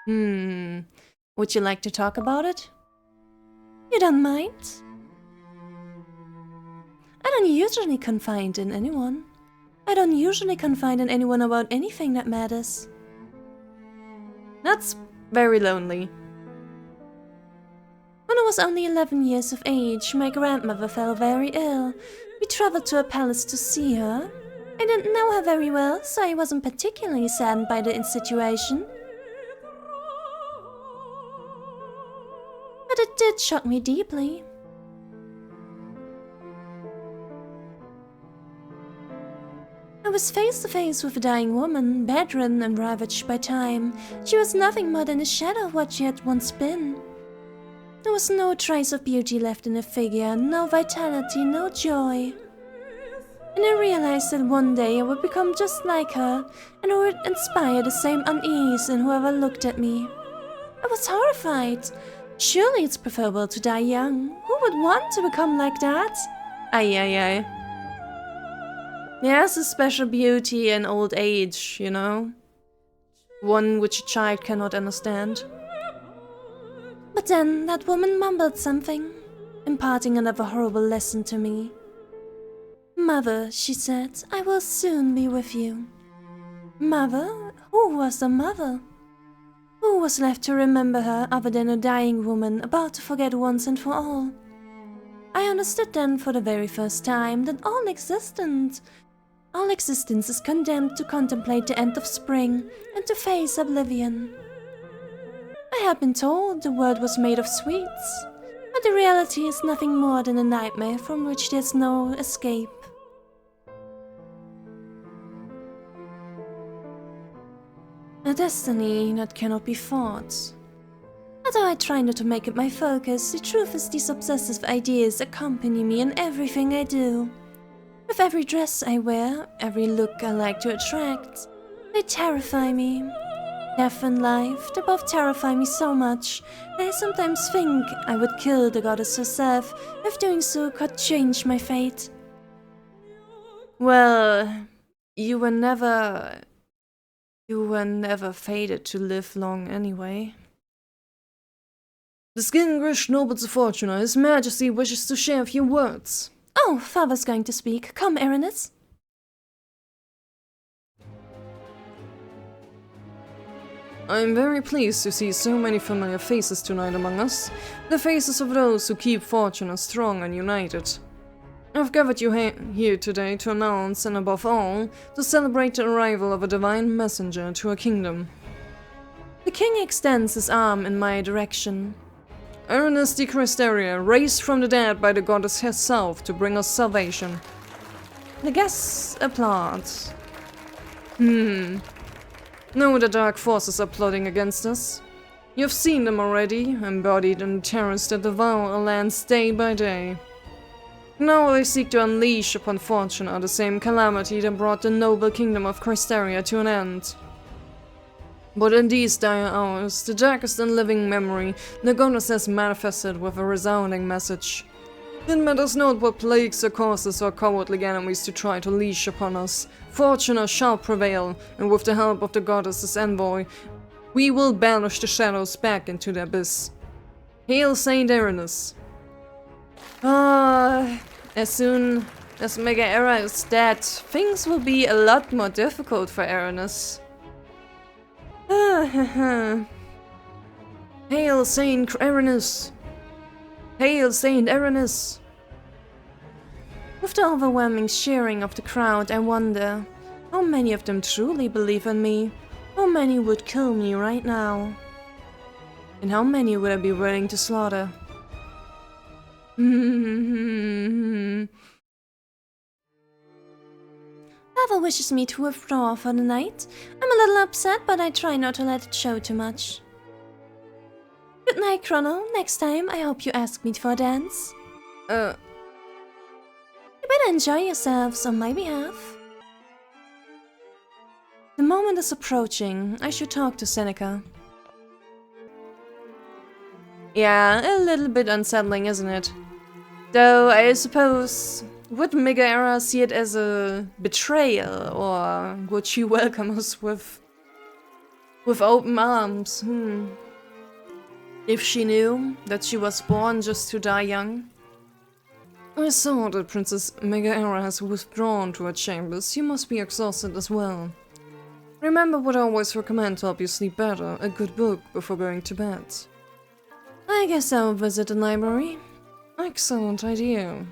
Would you like to talk about it? You don't mind? I don't usually confide in anyone. I don't usually confide in anyone about anything that matters. That's very lonely. When I was only 11 years of age, my grandmother fell very ill. We traveled to a palace to see her. I didn't know her very well, so I wasn't particularly saddened by the situation. But it did shock me deeply. I was face to face with a dying woman, bedridden and ravaged by time. She was nothing more than a shadow of what she had once been. There was no trace of beauty left in her figure, no vitality, no joy. And I realized that one day I would become just like her, and I would inspire the same unease in whoever looked at me. I was horrified. Surely it's preferable to die young. Who would want to become like that? Aye. There's a special beauty in old age, you know? One which a child cannot understand. But then that woman mumbled something, imparting another horrible lesson to me. Mother, she said, I will soon be with you. Mother? Who was the mother? Who was left to remember her other than a dying woman about to forget once and for all? I understood then for the very first time that all existence is condemned to contemplate the end of spring and to face oblivion. I had been told the world was made of sweets, but the reality is nothing more than a nightmare from which there's no escape. A destiny that cannot be fought. Although I try not to make it my focus, the truth is these obsessive ideas accompany me in everything I do. With every dress I wear, every look I like to attract, they terrify me. Death and life, they both terrify me so much that I sometimes think I would kill the goddess herself if doing so could change my fate. Well, you were never fated to live long anyway. Distinguished nobles of Fortuna, His Majesty wishes to share a few words. Oh, Father's going to speak. Come, Aranis. I am very pleased to see so many familiar faces tonight among us, the faces of those who keep Fortuna strong and united. I've gathered you here today to announce, and above all, to celebrate the arrival of a divine messenger to our kingdom. The king extends his arm in my direction. Aranis de Cristeria, raised from the dead by the goddess herself to bring us salvation. The guests applaud. No, the dark forces are plotting against us. You've seen them already, embodied in the terrors that devour our lands day by day. Now they seek to unleash upon Fortuna the same calamity that brought the noble kingdom of Cristeria to an end. But in these dire hours, the darkest and living memory, the goddess has manifested with a resounding message. It matters not what plagues or causes our cowardly enemies to try to leash upon us. Fortuna shall prevail, and with the help of the goddess's envoy, we will banish the shadows back into the abyss. Hail Saint Aranis! As soon as Megara is dead, things will be a lot more difficult for Aranis. Hail Saint Erinus! Hail Saint Erinus! With the overwhelming cheering of the crowd, I wonder how many of them truly believe in me. How many would kill me right now? And how many would I be willing to slaughter? Lava wishes me to withdraw for the night. I'm a little upset, but I try not to let it show too much. Good night, Chrono. Next time, I hope you ask me for a dance. You better enjoy yourselves on my behalf. The moment is approaching. I should talk to Seneca. Yeah, a little bit unsettling, isn't it? Though, I suppose, would Megaera see it as a betrayal, or would she welcome us with open arms? If she knew that she was born just to die young? I saw that Princess Megaera has withdrawn to her chambers. You must be exhausted as well. Remember what I always recommend to help you sleep better, a good book before going to bed. I guess I'll visit the library. Excellent idea.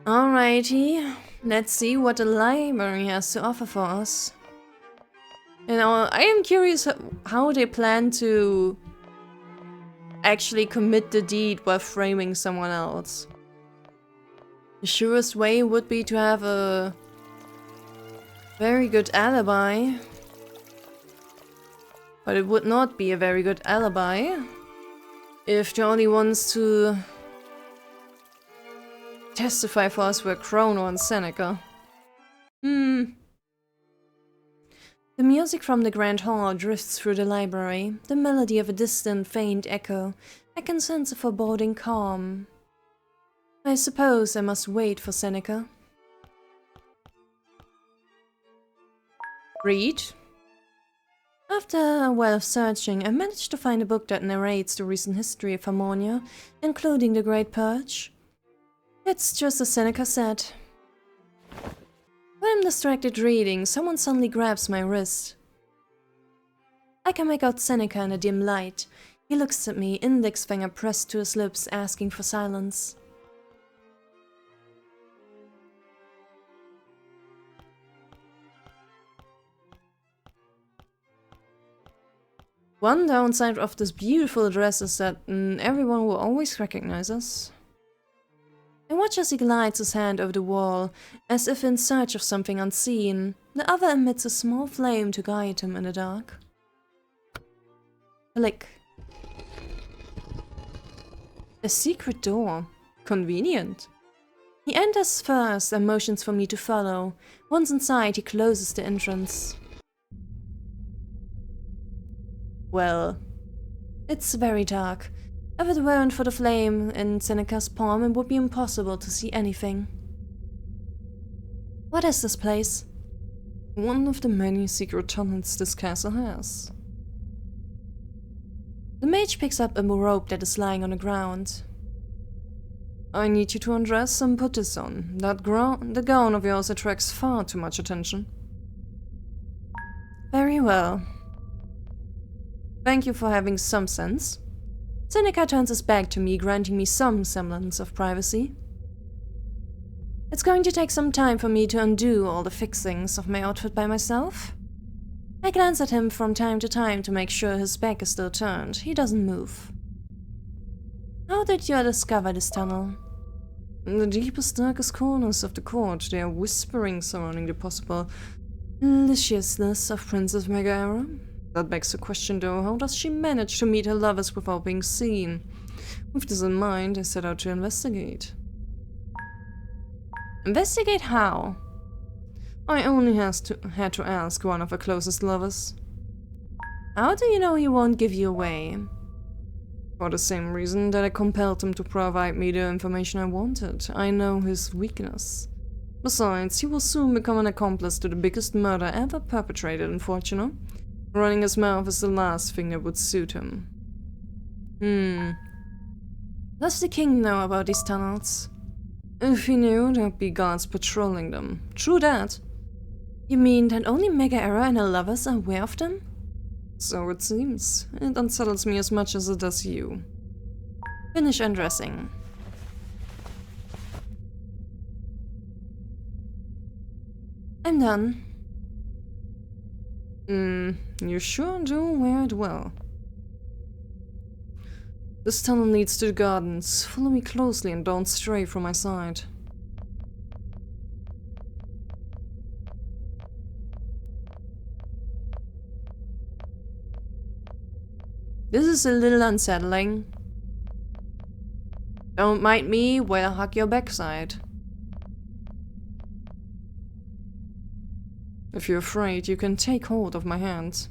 Alrighty, let's see what the library has to offer for us. You know, I am curious how they plan to actually commit the deed while framing someone else. The surest way would be to have a very good alibi. But it would not be a very good alibi if the only ones to testify for us were Chrono and Seneca. The music from the Grand Hall drifts through the library, the melody of a distant, faint echo. I can sense a foreboding calm. I suppose I must wait for Seneca. Read. After a while of searching, I managed to find a book that narrates the recent history of Harmonia, including the Great Purge. It's just as Seneca said. When I'm distracted reading, someone suddenly grabs my wrist. I can make out Seneca in a dim light. He looks at me, index finger pressed to his lips, asking for silence. One downside of this beautiful dress is that everyone will always recognize us. I watch as he glides his hand over the wall, as if in search of something unseen. The other emits a small flame to guide him in the dark. Click. A secret door. Convenient. He enters first and motions for me to follow. Once inside, he closes the entrance. Well, it's very dark. If it weren't for the flame in Seneca's palm, it would be impossible to see anything. What is this place? One of the many secret tunnels this castle has. The mage picks up a rope that is lying on the ground. I need you to undress and put this on. The gown of yours attracts far too much attention. Very well. Thank you for having some sense. Seneca turns his back to me, granting me some semblance of privacy. It's going to take some time for me to undo all the fixings of my outfit by myself. I glance at him from time to time to make sure his back is still turned. He doesn't move. How did you discover this tunnel? In the deepest, darkest corners of the court, they are whispering surrounding the possible deliciousness of Princess Megaera. That begs the question though, how does she manage to meet her lovers without being seen? With this in mind, I set out to investigate. Investigate how? I only had to ask one of her closest lovers. How do you know he won't give you away? For the same reason that I compelled him to provide me the information I wanted. I know his weakness. Besides, he will soon become an accomplice to the biggest murder ever perpetrated in Fortuna. Running his mouth is the last thing that would suit him. Does the king know about these tunnels? If he knew, there'd be guards patrolling them. True that. You mean that only Mega Era and her lovers are aware of them? So it seems. It unsettles me as much as it does you. Finish undressing. I'm done. You sure do wear it well. This tunnel leads to the gardens. Follow me closely and don't stray from my side. This is a little unsettling. Don't mind me while I hug your backside. If you're afraid, you can take hold of my hand.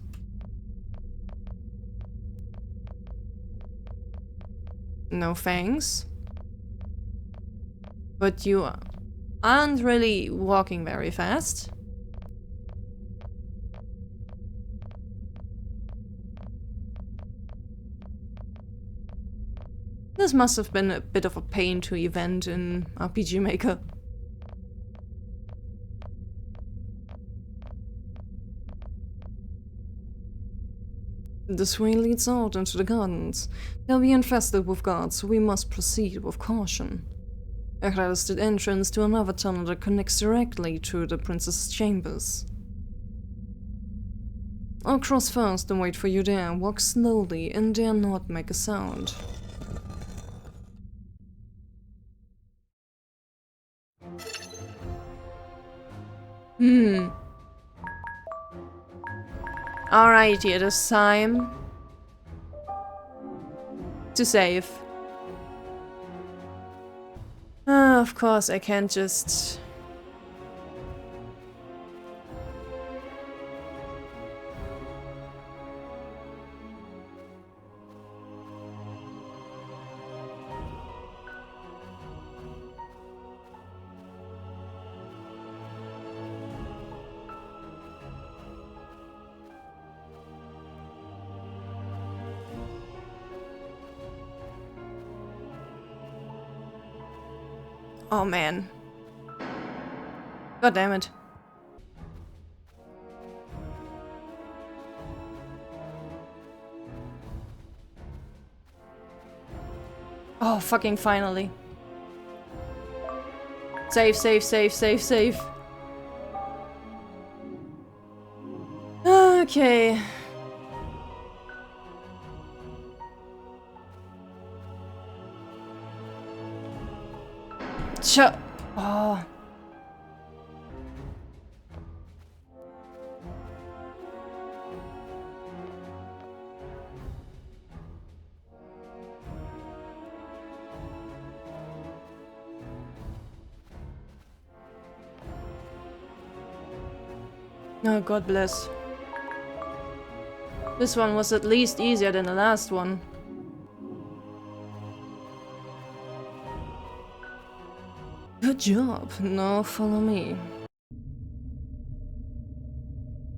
No thanks. But you aren't really walking very fast. This must have been a bit of a pain to event in RPG Maker. This way leads out into the gardens. They'll be infested with guards, so we must proceed with caution. Ahead is the entrance to another tunnel that connects directly to the princess's chambers. I'll cross first and wait for you there. Walk slowly and dare not make a sound. Alrighty, it is time to save. Of course, I can't just... Oh man. God damn it. Oh, fucking finally. Save, save, save, save, save. Okay. Oh. Oh, God bless. This one was at least easier than the last one. Good job. Now follow me.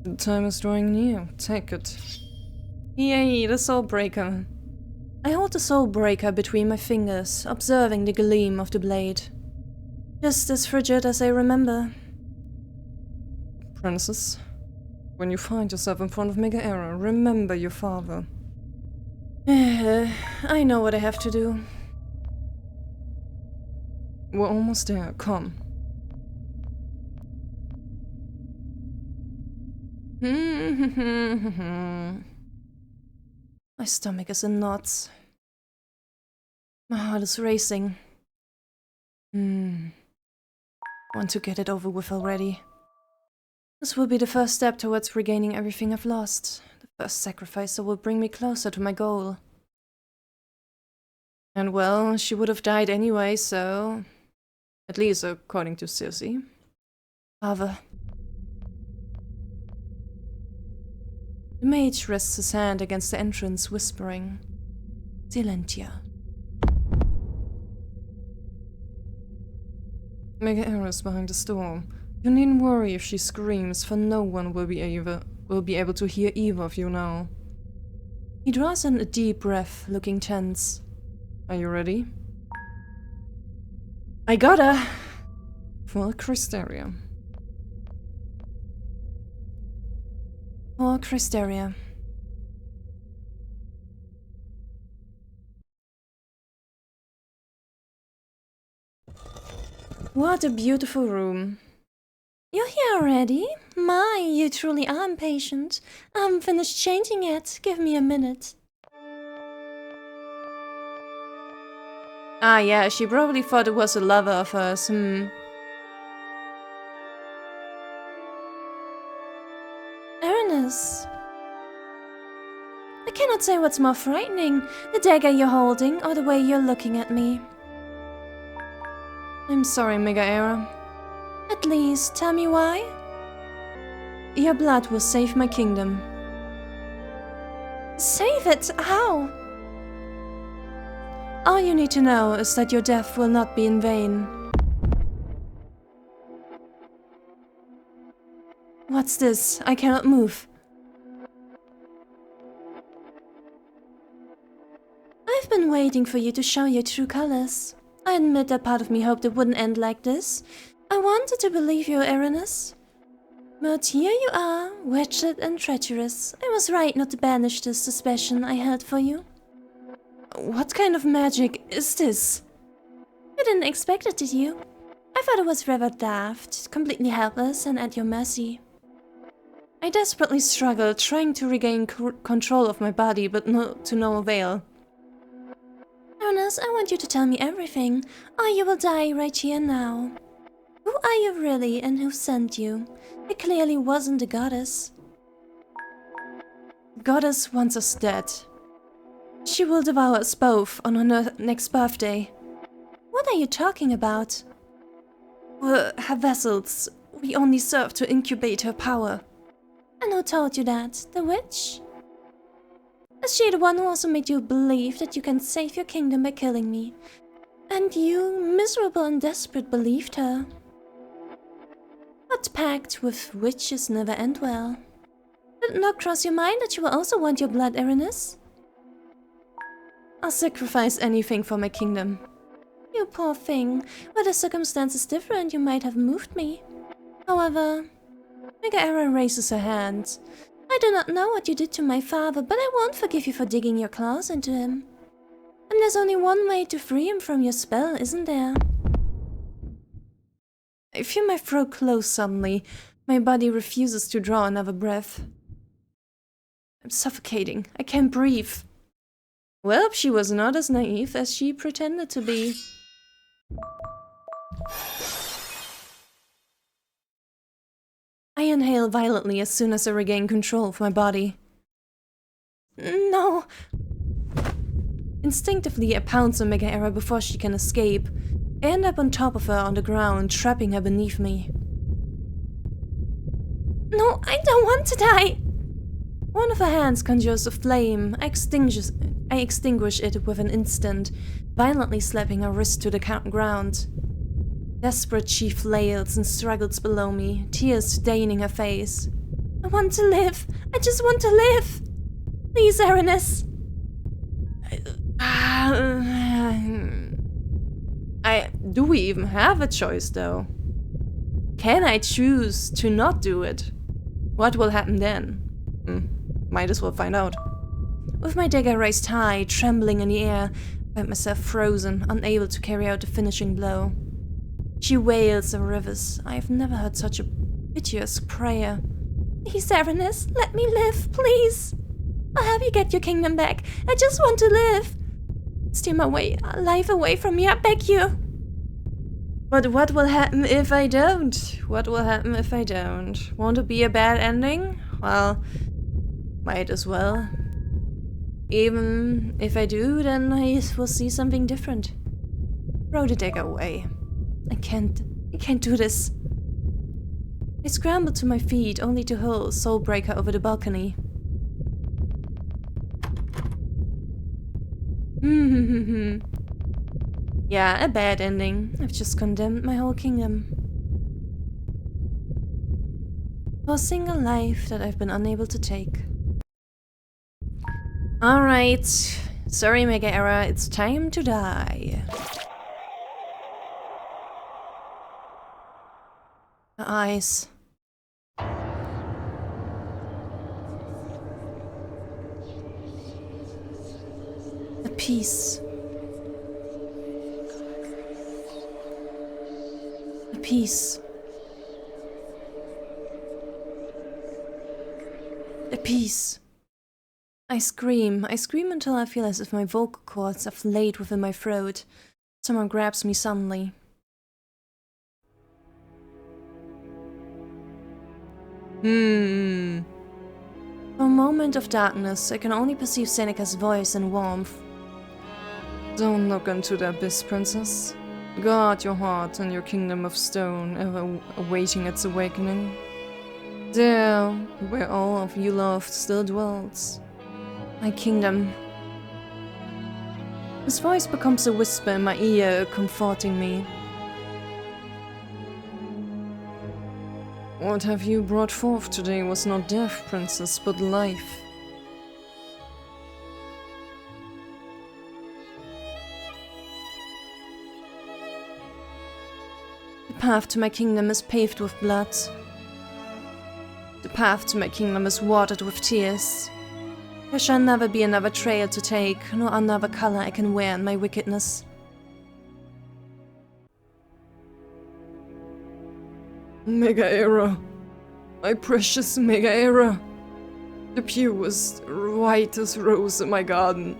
The time is drawing near. Take it. Yay, the soul breaker. I hold the soul breaker between my fingers, observing the gleam of the blade. Just as frigid as I remember. Princess, when you find yourself in front of Mega Era, remember your father. I know what I have to do. We're almost there. Come. My stomach is in knots. My heart is racing. Want to get it over with already. This will be the first step towards regaining everything I've lost. The first sacrifice that will bring me closer to my goal. And well, she would have died anyway, so... At least according to Circe. Father. The mage rests his hand against the entrance, whispering, Silentia. Mega Era is behind the storm. You needn't worry if she screams, for no one will be able to hear either of you now. He draws in a deep breath, looking tense. Are you ready? I gotta! For Cristeria. Poor Cristeria. What a beautiful room. You're here already? My, you truly are impatient. I haven't finished changing yet. Give me a minute. Ah, yeah, she probably thought it was a lover of hers. Arenas. I cannot say what's more frightening, the dagger you're holding or the way you're looking at me. I'm sorry, Megaera. At least, tell me why? Your blood will save my kingdom. Save it? How? All you need to know is that your death will not be in vain. What's this? I cannot move. I've been waiting for you to show your true colors. I admit that part of me hoped it wouldn't end like this. I wanted to believe you, Arenas. But here you are, wretched and treacherous. I was right not to banish the suspicion I held for you. What kind of magic is this? You didn't expect it, did you? I thought it was rather daft, completely helpless and at your mercy. I desperately struggled, trying to regain control of my body, but to no avail. Arenas, I want you to tell me everything, or you will die right here now. Who are you really, and who sent you? It clearly wasn't a goddess. Goddess wants us dead. She will devour us both on her next birthday. What are you talking about? We're her vessels. We only serve to incubate her power. And who told you that? The witch? Is she the one who also made you believe that you can save your kingdom by killing me? And you, miserable and desperate, believed her? What pact with witches never end well? Did it not cross your mind that you will also want your blood, Arenas? I'll sacrifice anything for my kingdom. You poor thing. Were the circumstances different, you might have moved me. However, Megaera raises her hand. I do not know what you did to my father, but I won't forgive you for digging your claws into him. And there's only one way to free him from your spell, isn't there? I feel my throat close suddenly. My body refuses to draw another breath. I'm suffocating. I can't breathe. Well, she was not as naive as she pretended to be. I inhale violently as soon as I regain control of my body. No! Instinctively, I pounce on Megaera before she can escape. I end up on top of her on the ground, trapping her beneath me. No, I don't want to die! One of her hands conjures a flame. I extinguish it with an instant, violently slapping her wrist to the ground. Desperate, she flails and struggles below me, tears staining her face. I want to live! I just want to live! Please, Arenas! Do we even have a choice, though? Can I choose to not do it? What will happen then? Might as well find out. With my dagger raised high, trembling in the air, I find myself frozen, unable to carry out the finishing blow. She wails and rivers. I have never heard such a piteous prayer. Please, Arenas, let me live, please! I'll help you get your kingdom back. I just want to live! Steal my life away from me, I beg you! But what will happen if I don't? What will happen if I don't? Won't it be a bad ending? Well, might as well. Even if I do, then I will see something different. Throw the dagger away. I can't do this. I scramble to my feet, only to hurl Soulbreaker over the balcony. Yeah, a bad ending. I've just condemned my whole kingdom. For a single life that I've been unable to take. Alright. Sorry, Megaera, it's time to die. Her eyes. peace. A peace. A peace. I scream until I feel as if my vocal cords are flayed within my throat. Someone grabs me suddenly. For a moment of darkness, I can only perceive Seneca's voice and warmth. Don't look into the abyss, princess. Guard your heart and your kingdom of stone, ever awaiting its awakening. There, where all of you loved still dwells. My kingdom. His voice becomes a whisper in my ear, comforting me. What have you brought forth today was not death, princess, but life. The path to my kingdom is paved with blood. The path to my kingdom is watered with tears. There shall never be another trail to take, nor another color I can wear in my wickedness. Megaera, my precious Megaera, the purest, whitest rose in my garden.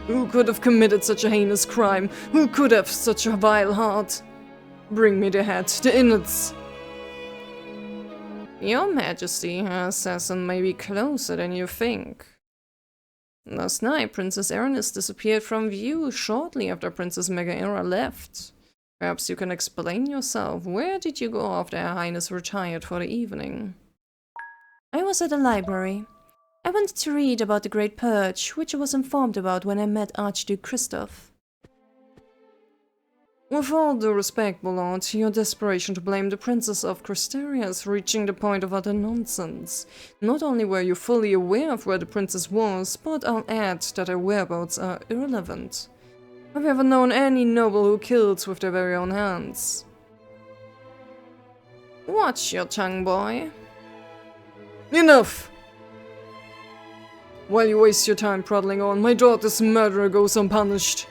Who could have committed such a heinous crime? Who could have such a vile heart? Bring me the head, the innards. Your Majesty, her assassin may be closer than you think. Last night, Princess Aranis disappeared from view shortly after Princess Megaera left. Perhaps you can explain yourself. Where did you go after Her Highness retired for the evening? I was at the library. I wanted to read about the Great Purge, which I was informed about when I met Archduke Christoph. With all due respect, Bolland, your desperation to blame the Princess of Cristeria is reaching the point of utter nonsense. Not only were you fully aware of where the princess was, but I'll add that her whereabouts are irrelevant. Have you ever known any noble who kills with their very own hands? Watch your tongue, boy. Enough! While you waste your time prattling on, my daughter's murderer goes unpunished.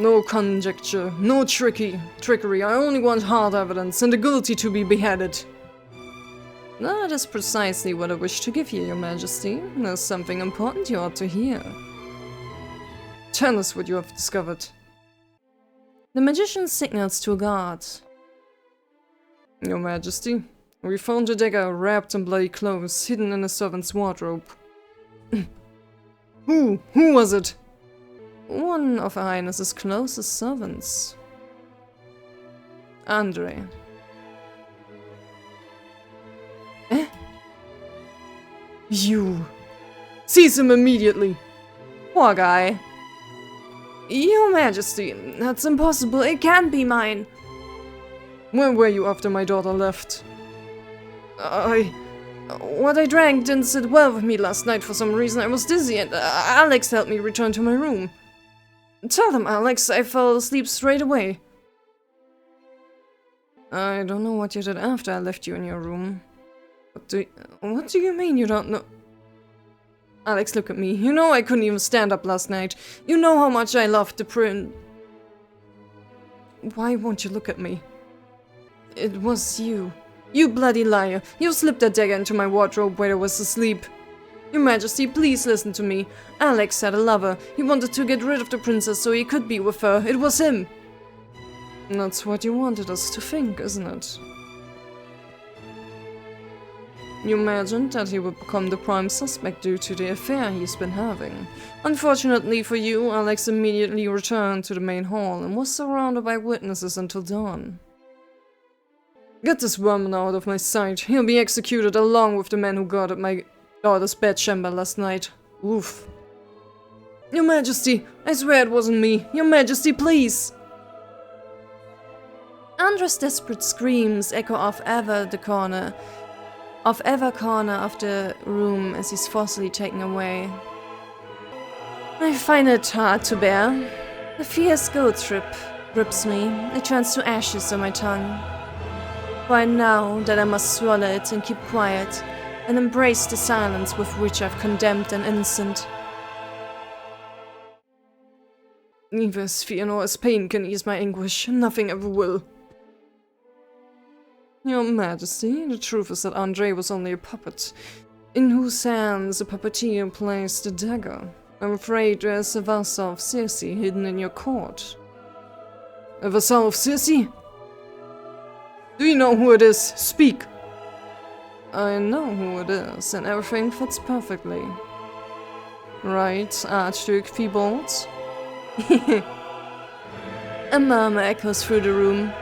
No conjecture, no trickery. I only want hard evidence and the guilty to be beheaded. That is precisely what I wish to give you, Your Majesty. There's something important you ought to hear. Tell us what you have discovered. The magician signals to a guard. Your Majesty, we found a dagger wrapped in bloody clothes hidden in a servant's wardrobe. Who was it? One of Her Highness's closest servants. Andre. You! Seize him immediately! Poor guy. Your Majesty, That's impossible. It can't be mine. Where were you after my daughter left? What I drank didn't sit well with me last night for some reason. I was dizzy and Alex helped me return to my room. Tell them, Alex, I fell asleep straight away. I don't know what you did after I left you in your room. What do you mean you don't know? Alex, look at me. You know I couldn't even stand up last night. You know how much I loved the prince. Why won't you look at me? It was you. You bloody liar. You slipped that dagger into my wardrobe while I was asleep. Your Majesty, please listen to me. Alex had a lover. He wanted to get rid of the princess so he could be with her. It was him. That's what you wanted us to think, isn't it? You imagined that he would become the prime suspect due to the affair he's been having. Unfortunately for you, Alex immediately returned to the main hall and was surrounded by witnesses until dawn. Get this vermin out of my sight. He'll be executed along with the man who guarded my daughter's bedchamber last night. Oof. Your Majesty, I swear it wasn't me. Your Majesty, please! Andre's desperate screams echo off ever corner of the room as he's forcibly taken away. I find it hard to bear. The fierce guilt trip grips me. It turns to ashes on my tongue. For I know that I must swallow it and keep quiet, and embrace the silence with which I've condemned an innocent. Neither as fear nor as pain can ease my anguish. Nothing ever will. Your Majesty, the truth is that Andre was only a puppet, in whose hands a puppeteer placed a dagger. I'm afraid there's a vassal of Circe hidden in your court. A vassal of Circe? Do you know who it is? Speak! I know who it is, and everything fits perfectly. Right, Archduke Thibault? A murmur echoes through the room.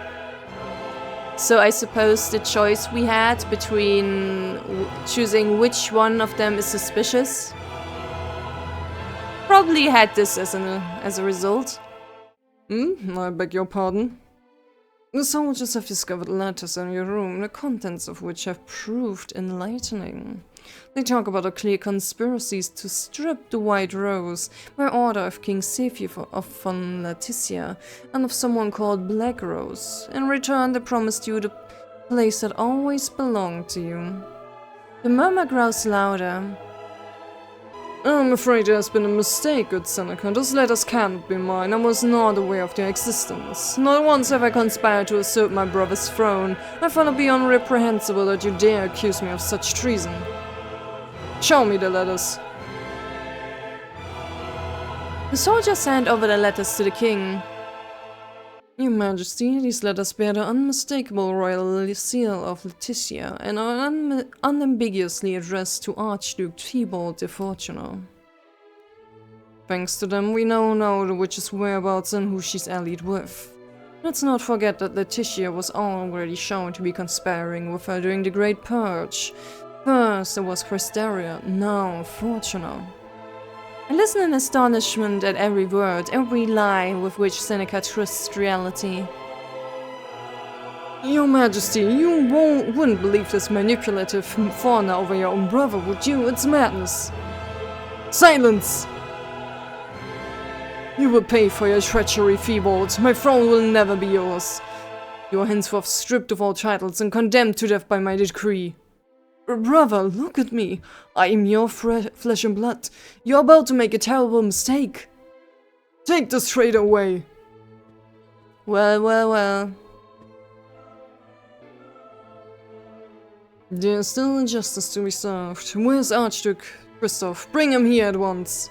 So I suppose the choice we had between choosing which one of them is suspicious probably had this as a result. I beg your pardon? The soldiers have discovered letters in your room, the contents of which have proved enlightening. They talk about a clear conspiracy to strip the White Rose by order of King Sephi of von Leticia and of someone called Black Rose. In return, they promised you the place that always belonged to you. The murmur grows louder. I'm afraid there has been a mistake, good Seneca. Those letters can't be mine. I was not aware of their existence. Not once have I conspired to usurp my brother's throne. I find it beyond reprehensible that you dare accuse me of such treason. Show me the letters. The soldiers hand over the letters to the king. Your Majesty, these letters bear the unmistakable royal seal of Leticia and are unambiguously addressed to Archduke Thibault de Fortuna. Thanks to them, we now know the witch's whereabouts and who she's allied with. Let's not forget that Leticia was already shown to be conspiring with her during the Great Purge. First there was Cresteria, now Fortuna. I listen in astonishment at every word, every lie with which Seneca trusts reality. Your Majesty, you wouldn't believe this manipulative fauna over your own brother, would you? It's madness. Silence! You will pay for your treachery, Thibault. My throne will never be yours. You are henceforth stripped of all titles and condemned to death by my decree. Brother, look at me. I am your flesh and blood. You're about to make a terrible mistake. Take this traitor away. Well, well, well. There's still justice to be served. Where's Archduke Christoph? Bring him here at once.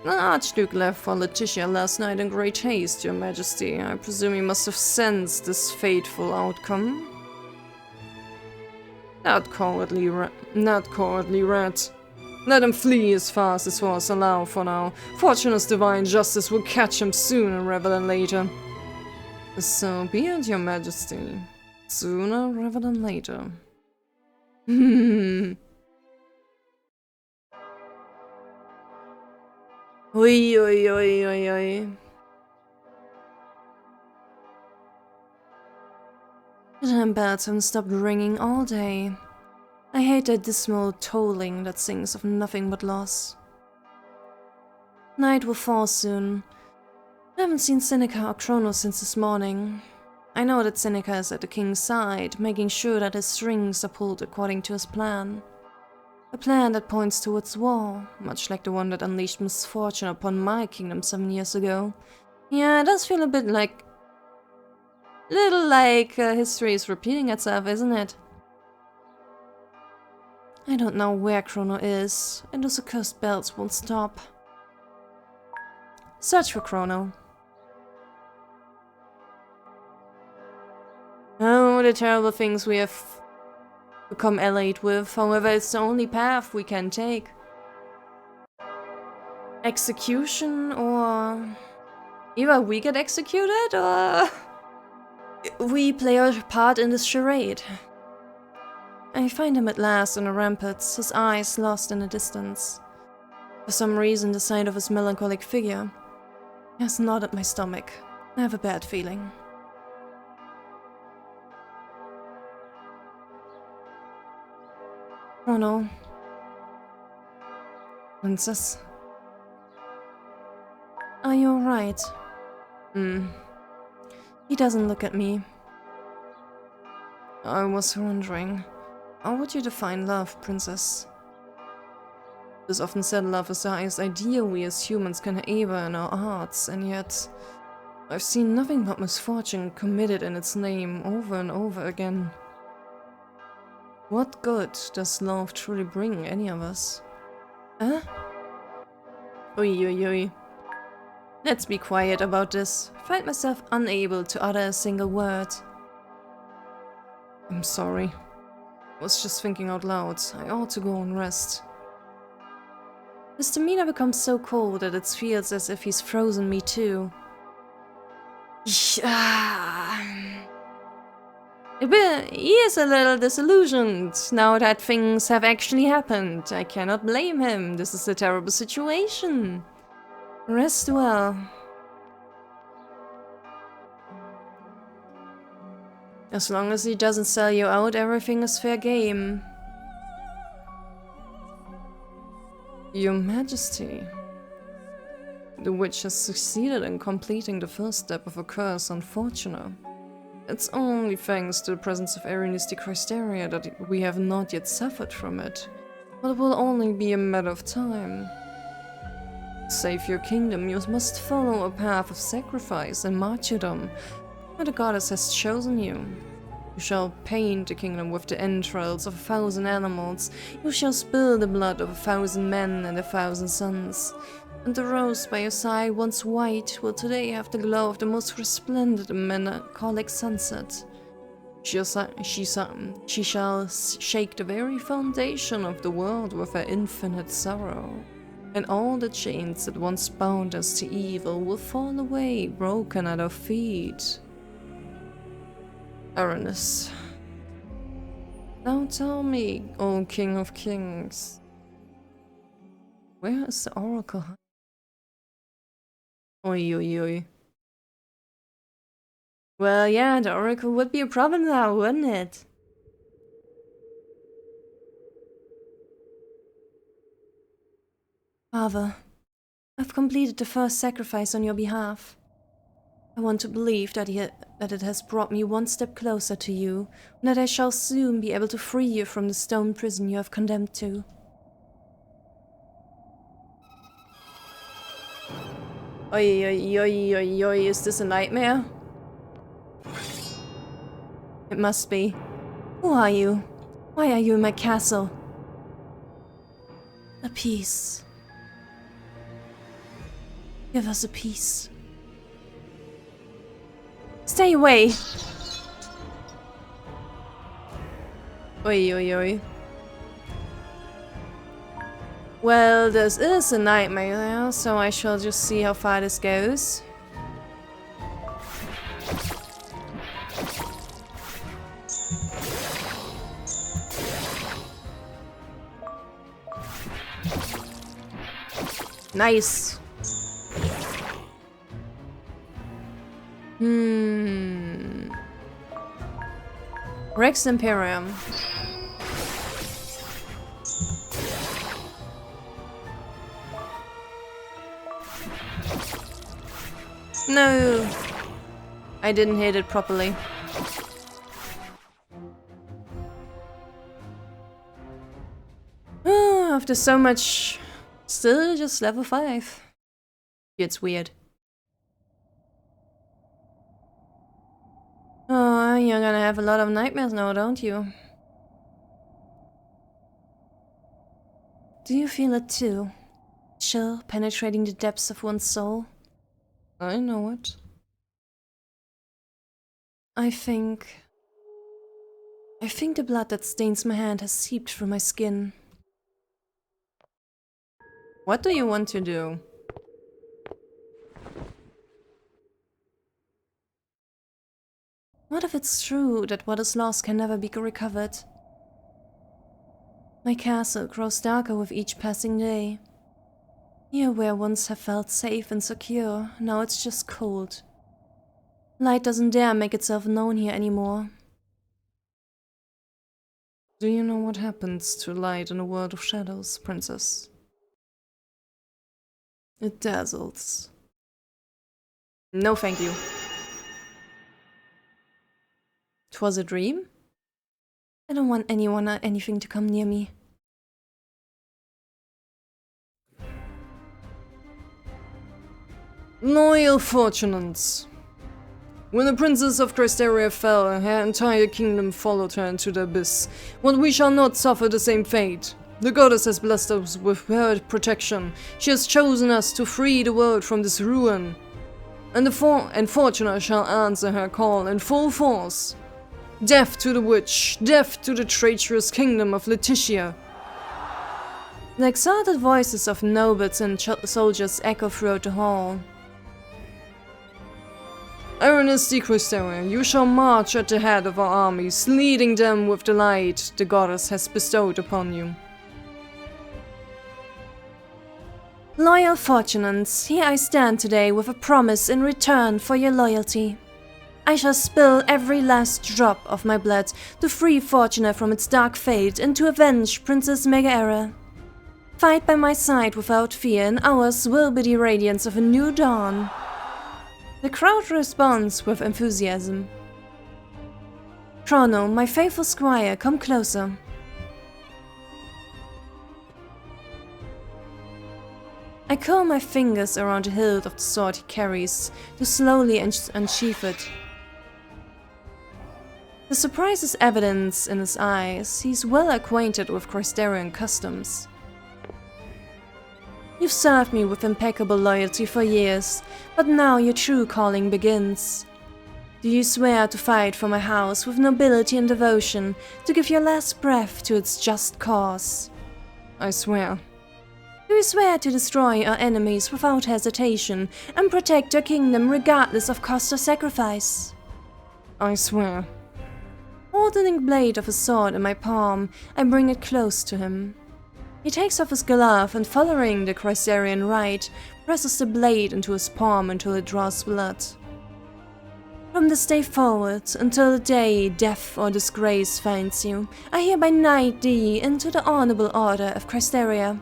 The Archduke left for Leticia last night in great haste, Your Majesty. I presume he must have sensed this fateful outcome. Not cowardly rat. Let him flee as fast as horse allow for now. Fortuna's divine justice will catch him sooner rather than later. So be it, Your Majesty. Sooner rather than later. Oi, oi, oi, oi, oi. The damn bells haven't stopped ringing all day. I hate that dismal tolling that sings of nothing but loss. Night will fall soon. I haven't seen Seneca or Kronos since this morning. I know that Seneca is at the king's side, making sure that his strings are pulled according to his plan. A plan that points towards war, much like the one that unleashed misfortune upon my kingdom 7 years ago. Yeah, it does feel a bit like... history is repeating itself, isn't it? I don't know where Chrono is, and those accursed bells won't stop. Search for Chrono. Oh, the terrible things we have become allied with. However, it's the only path we can take. Execution, or... either we get executed, or... we play our part in this charade. I find him at last on the ramparts, his eyes lost in the distance. For some reason, the sight of his melancholic figure has gnawed at my stomach. I have a bad feeling. Oh no. Princess? Are you alright? He doesn't look at me. I was wondering, how would you define love, Princess? It is often said love is the highest idea we as humans can harbor in our hearts, and yet I've seen nothing but misfortune committed in its name over and over again. What good does love truly bring any of us? Huh? Oi, oi, oi. Let's be quiet about this. I find myself unable to utter a single word. I'm sorry. I was just thinking out loud. I ought to go and rest. His demeanor becomes so cold that it feels as if he's frozen me too. He is a little disillusioned now that things have actually happened. I cannot blame him. This is a terrible situation. Rest well. As long as he doesn't sell you out, everything is fair game. Your Majesty. The witch has succeeded in completing the first step of a curse on Fortuna. It's only thanks to the presence of Arianistic Hysteria that we have not yet suffered from it, but it will only be a matter of time. To save your kingdom, you must follow a path of sacrifice and martyrdom, where the goddess has chosen you. You shall paint the kingdom with the entrails of 1,000 animals, you shall spill the blood of 1,000 men and 1,000 sons. And the rose by your side, once white, will today have the glow of the most resplendent and melancholic sunset. She shall shake the very foundation of the world with her infinite sorrow. And all the chains that once bound us to evil will fall away, broken at our feet. Aranis. Now tell me, O King of Kings, where is the oracle? Oi, oi, oi. Well, yeah, the oracle would be a problem now, wouldn't it? Father, I've completed the first sacrifice on your behalf. I want to believe that it has brought me one step closer to you, and that I shall soon be able to free you from the stone prison you have condemned to. Oi, oi, oi, oi, oi, is this a nightmare? It must be. Who are you? Why are you in my castle? A peace. Give us a peace. Stay away! Oi, oi, oi. Well, this is a nightmare, so I shall just see how far this goes. Nice. Rex Imperium. No! I didn't hit it properly. After so much... Still just level 5. It's weird. Oh, you're gonna have a lot of nightmares now, don't you? Do you feel it too? Chill penetrating the depths of one's soul? I know it. I think the blood that stains my hand has seeped through my skin. What do you want to do? What if it's true that what is lost can never be recovered? My castle grows darker with each passing day. Here where once have felt safe and secure, now it's just cold. Light doesn't dare make itself known here anymore. Do you know what happens to light in a world of shadows, princess? It dazzles. No thank you. 'Twas a dream? I don't want anyone or anything to come near me. Loyal Fortunans. When the princess of Cresteria fell, her entire kingdom followed her into the abyss. But we shall not suffer the same fate. The goddess has blessed us with her protection. She has chosen us to free the world from this ruin. And Fortuna shall answer her call in full force. Death to the witch, death to the traitorous kingdom of Letitia. The exalted voices of nobles and soldiers echo throughout the hall. Aranus de Cresteria, you shall march at the head of our armies, leading them with the light the goddess has bestowed upon you. Loyal Fortunans, here I stand today with a promise in return for your loyalty. I shall spill every last drop of my blood to free Fortuna from its dark fate and to avenge Princess Megaera. Fight by my side without fear, and ours will be the radiance of a new dawn. The crowd responds with enthusiasm. Chrono, my faithful squire, come closer. I curl my fingers around the hilt of the sword he carries to slowly unsheath it. The surprise is evident in his eyes. He's well acquainted with Cresterian customs. You've served me with impeccable loyalty for years, but now your true calling begins. Do you swear to fight for my house with nobility and devotion, to give your last breath to its just cause? I swear. Do you swear to destroy our enemies without hesitation and protect your kingdom regardless of cost or sacrifice? I swear. Holding the blade of his sword in my palm, I bring it close to him. He takes off his glove and, following the Cresterian rite, presses the blade into his palm until it draws blood. From this day forward, until the day death or disgrace finds you, I hereby knight thee into the honorable order of Cresteria.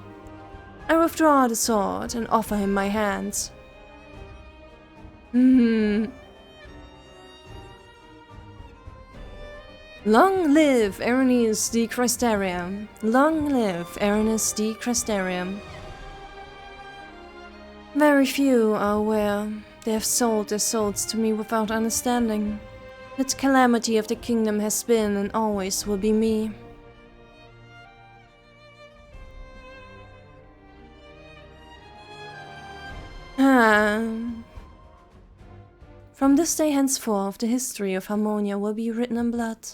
I withdraw the sword and offer him my hand. Long live Aranus de Cresteria. Long live Aranus de Cresteria. Very few are aware they have sold their souls to me without understanding. The calamity of the kingdom has been and always will be me. From this day henceforth, the history of Harmonia will be written in blood.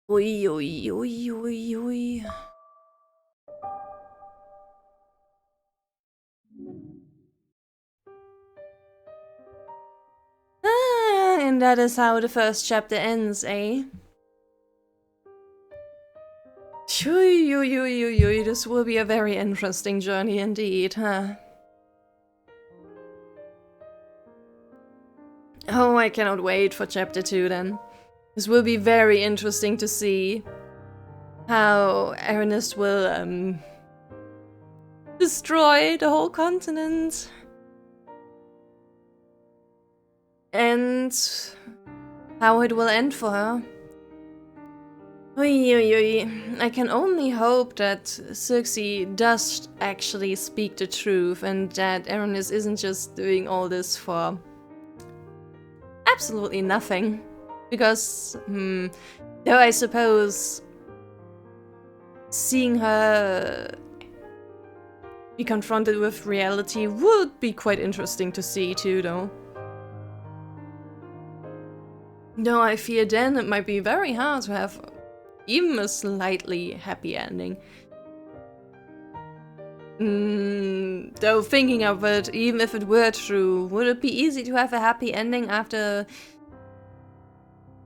Oi, oi, oi, oi, oi. And that is how the first chapter ends, eh? Oi, oi, oi, oi, oi. This will be a very interesting journey indeed, huh? Oh, I cannot wait for chapter 2 then. This will be very interesting to see how Aranus will destroy the whole continent. And how it will end for her. Oi, oi, oi. I can only hope that Circe does actually speak the truth and that Aranus isn't just doing all this for absolutely nothing. Because, though I suppose seeing her be confronted with reality would be quite interesting to see too, though. Though I fear then it might be very hard to have even a slightly happy ending. Though thinking of it, even if it were true, would it be easy to have a happy ending after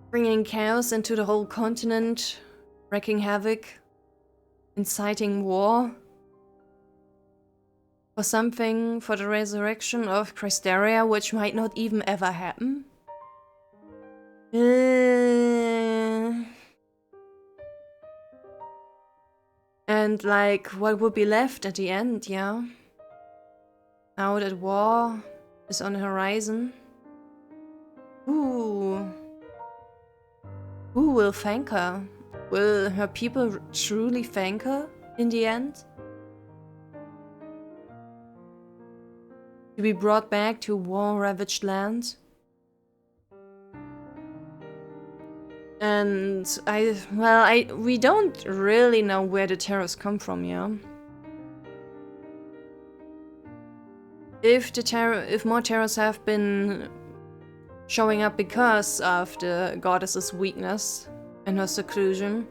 bringing chaos into the whole continent, wreaking havoc, inciting war? For something for the resurrection of Cresteria, which might not even ever happen? And like, what would be left at the end, yeah? Now that war is on the horizon. Who will thank her? Will her people truly thank her in the end? to be brought back to war-ravaged land. And we don't really know where the terrors come from, yeah. If more terrors have been showing up because of the goddess's weakness and her seclusion,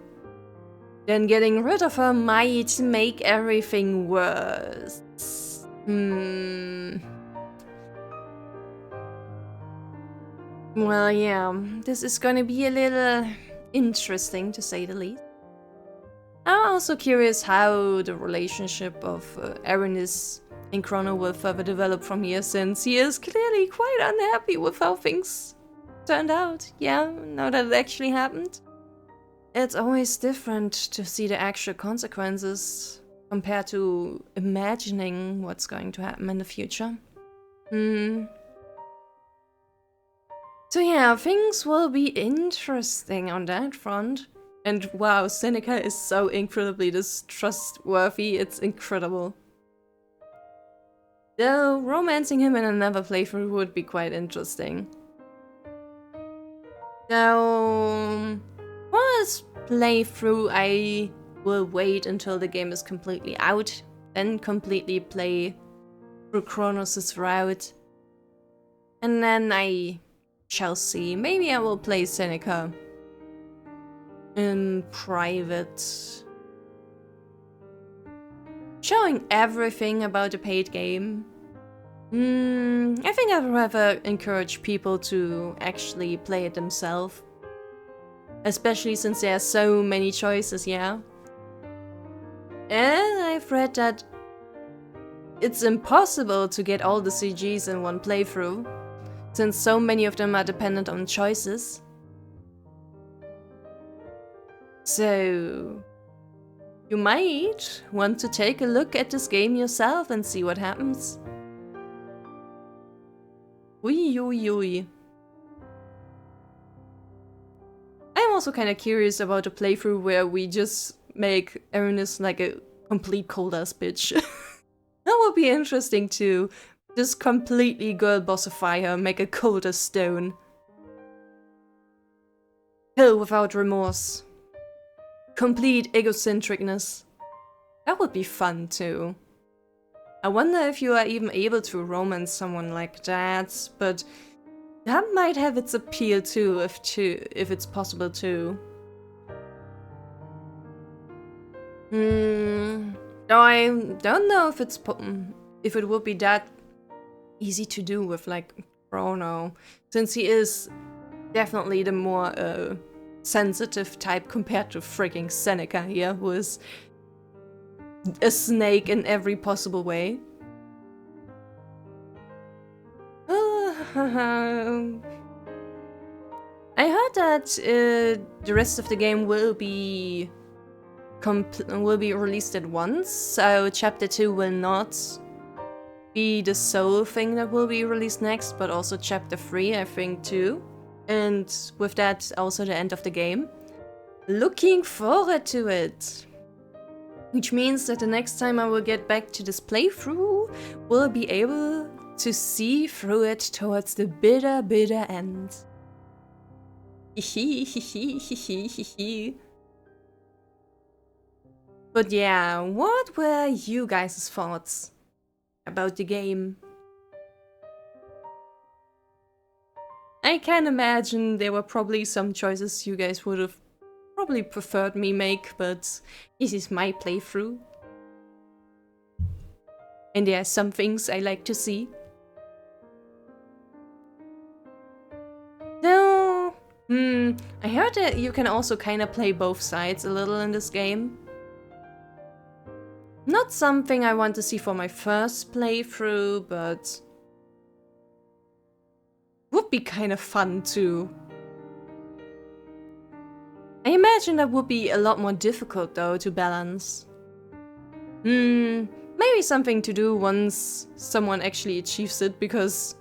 then getting rid of her might make everything worse. Well, yeah, this is gonna be a little interesting, to say the least. I'm also curious how the relationship of Aranis and Chrono will further develop from here, since he is clearly quite unhappy with how things turned out. Yeah, now that it actually happened. It's always different to see the actual consequences compared to imagining what's going to happen in the future. So yeah, things will be interesting on that front. And wow, Seneca is so incredibly distrustworthy, it's incredible. Though romancing him in another playthrough would be quite interesting. So for this playthrough, I will wait until the game is completely out, then completely play through Kronos' route. And then I shall see. Maybe I will play Seneca in private, showing everything about the paid game. I think I'd rather encourage people to actually play it themselves, especially since there are so many choices, yeah. And I've read that it's impossible to get all the CGs in one playthrough, since so many of them are dependent on choices. So you might want to take a look at this game yourself and see what happens. Ui. I'm also kind of curious about a playthrough where we just make Aranis like a complete cold-ass bitch. That would be interesting too. Just completely girl bossify her, make a cold as stone. Kill without remorse. Complete egocentricness. That would be fun too. I wonder if you are even able to romance someone like that, but that might have its appeal too, if it's possible too. Though I don't know if it would be that easy to do with like Chrono, since he is definitely the more sensitive type compared to freaking Seneca here, who is a snake in every possible way. I heard that the rest of the game will be released at once, so Chapter 2 will not be the sole thing that will be released next, but also Chapter 3, I think, too. And with that, also the end of the game. Looking forward to it! Which means that the next time I will get back to this playthrough, we'll be able to see through it towards the bitter, bitter end. But yeah, what were you guys' thoughts about the game? I can imagine there were probably some choices you guys would have probably preferred me make, but this is my playthrough. And there are some things I like to see. Though, I heard that you can also kind of play both sides a little in this game. Not something I want to see for my first playthrough, but would be kind of fun too. I imagine that would be a lot more difficult though to balance. Maybe something to do once someone actually achieves it, because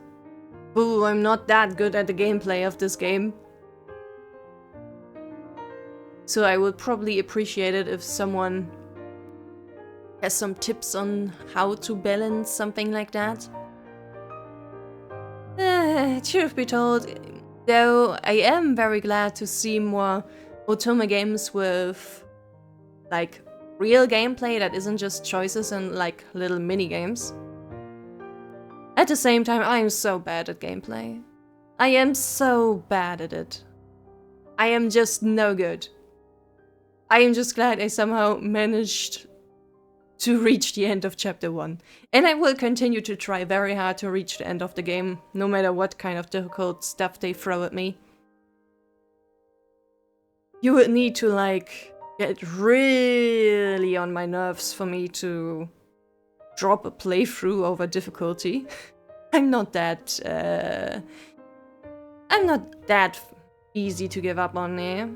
ooh, I'm not that good at the gameplay of this game. So I would probably appreciate it if someone has some tips on how to balance something like that. truth be told, though I am very glad to see more Otome games with, like, real gameplay that isn't just choices and, like, little mini-games. At the same time, I am so bad at gameplay. I am so bad at it. I am just no good. I am just glad I somehow managed to reach the end of chapter 1. And I will continue to try very hard to reach the end of the game, no matter what kind of difficult stuff they throw at me. You would need to, like, get really on my nerves for me to drop a playthrough over difficulty. I'm not that easy to give up on there.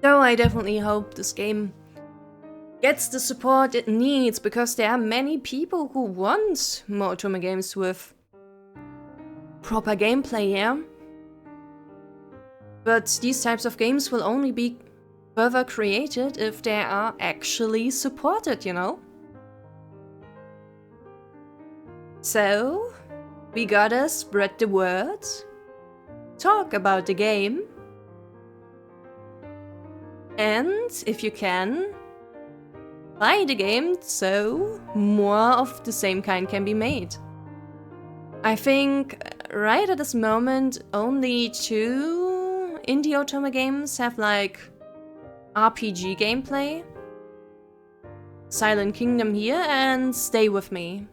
Though I definitely hope this game gets the support it needs, because there are many people who want more Otome games with proper gameplay, yeah? But these types of games will only be further created if they are actually supported, you know? So, we gotta spread the word, talk about the game, and, if you can, buy the game so more of the same kind can be made. I think right at this moment only 2 indie Otome games have, like, RPG gameplay. Silent Kingdom here and Stay With Me.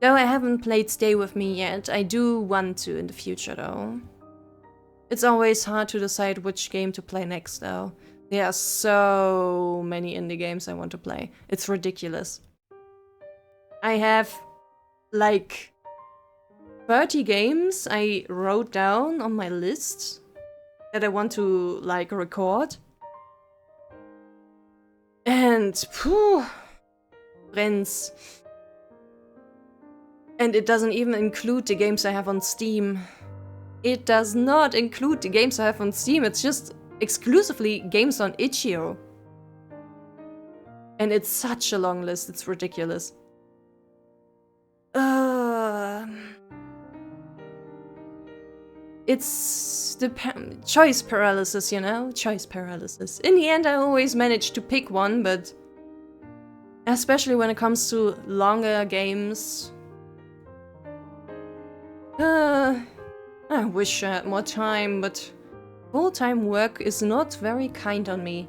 Though I haven't played Stay With Me yet, I do want to in the future though. It's always hard to decide which game to play next though. There are so many indie games I want to play. It's ridiculous. I have, like, 30 games I wrote down on my list that I want to, like, record. And, phew, friends. And it doesn't even include the games I have on Steam. It does not include the games I have on Steam, it's just exclusively games on itch.io. And it's such a long list, it's ridiculous. It's the choice paralysis, you know? Choice paralysis. In the end, I always manage to pick one, but especially when it comes to longer games, I wish I had more time, but full-time work is not very kind on me.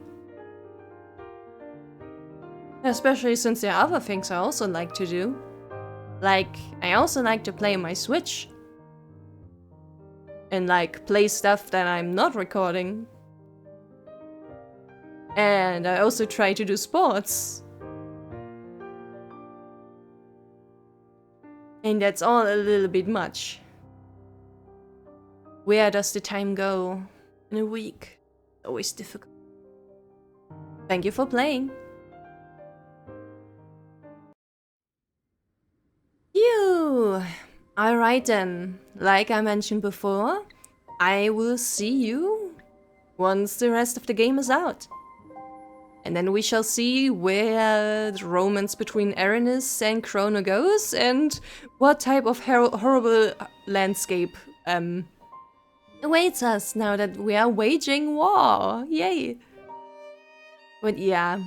Especially since there are other things I also like to do. Like, I also like to play my Switch. And, like, play stuff that I'm not recording. And I also try to do sports. And that's all a little bit much. Where does the time go in a week? Always difficult. Thank you for playing. Phew! Alright then, like I mentioned before, I will see you once the rest of the game is out. And then we shall see where the romance between Aranis and Chrono goes, and what type of horrible landscape awaits us now that we are waging war. Yay! But yeah,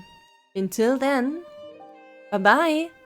until then, bye-bye!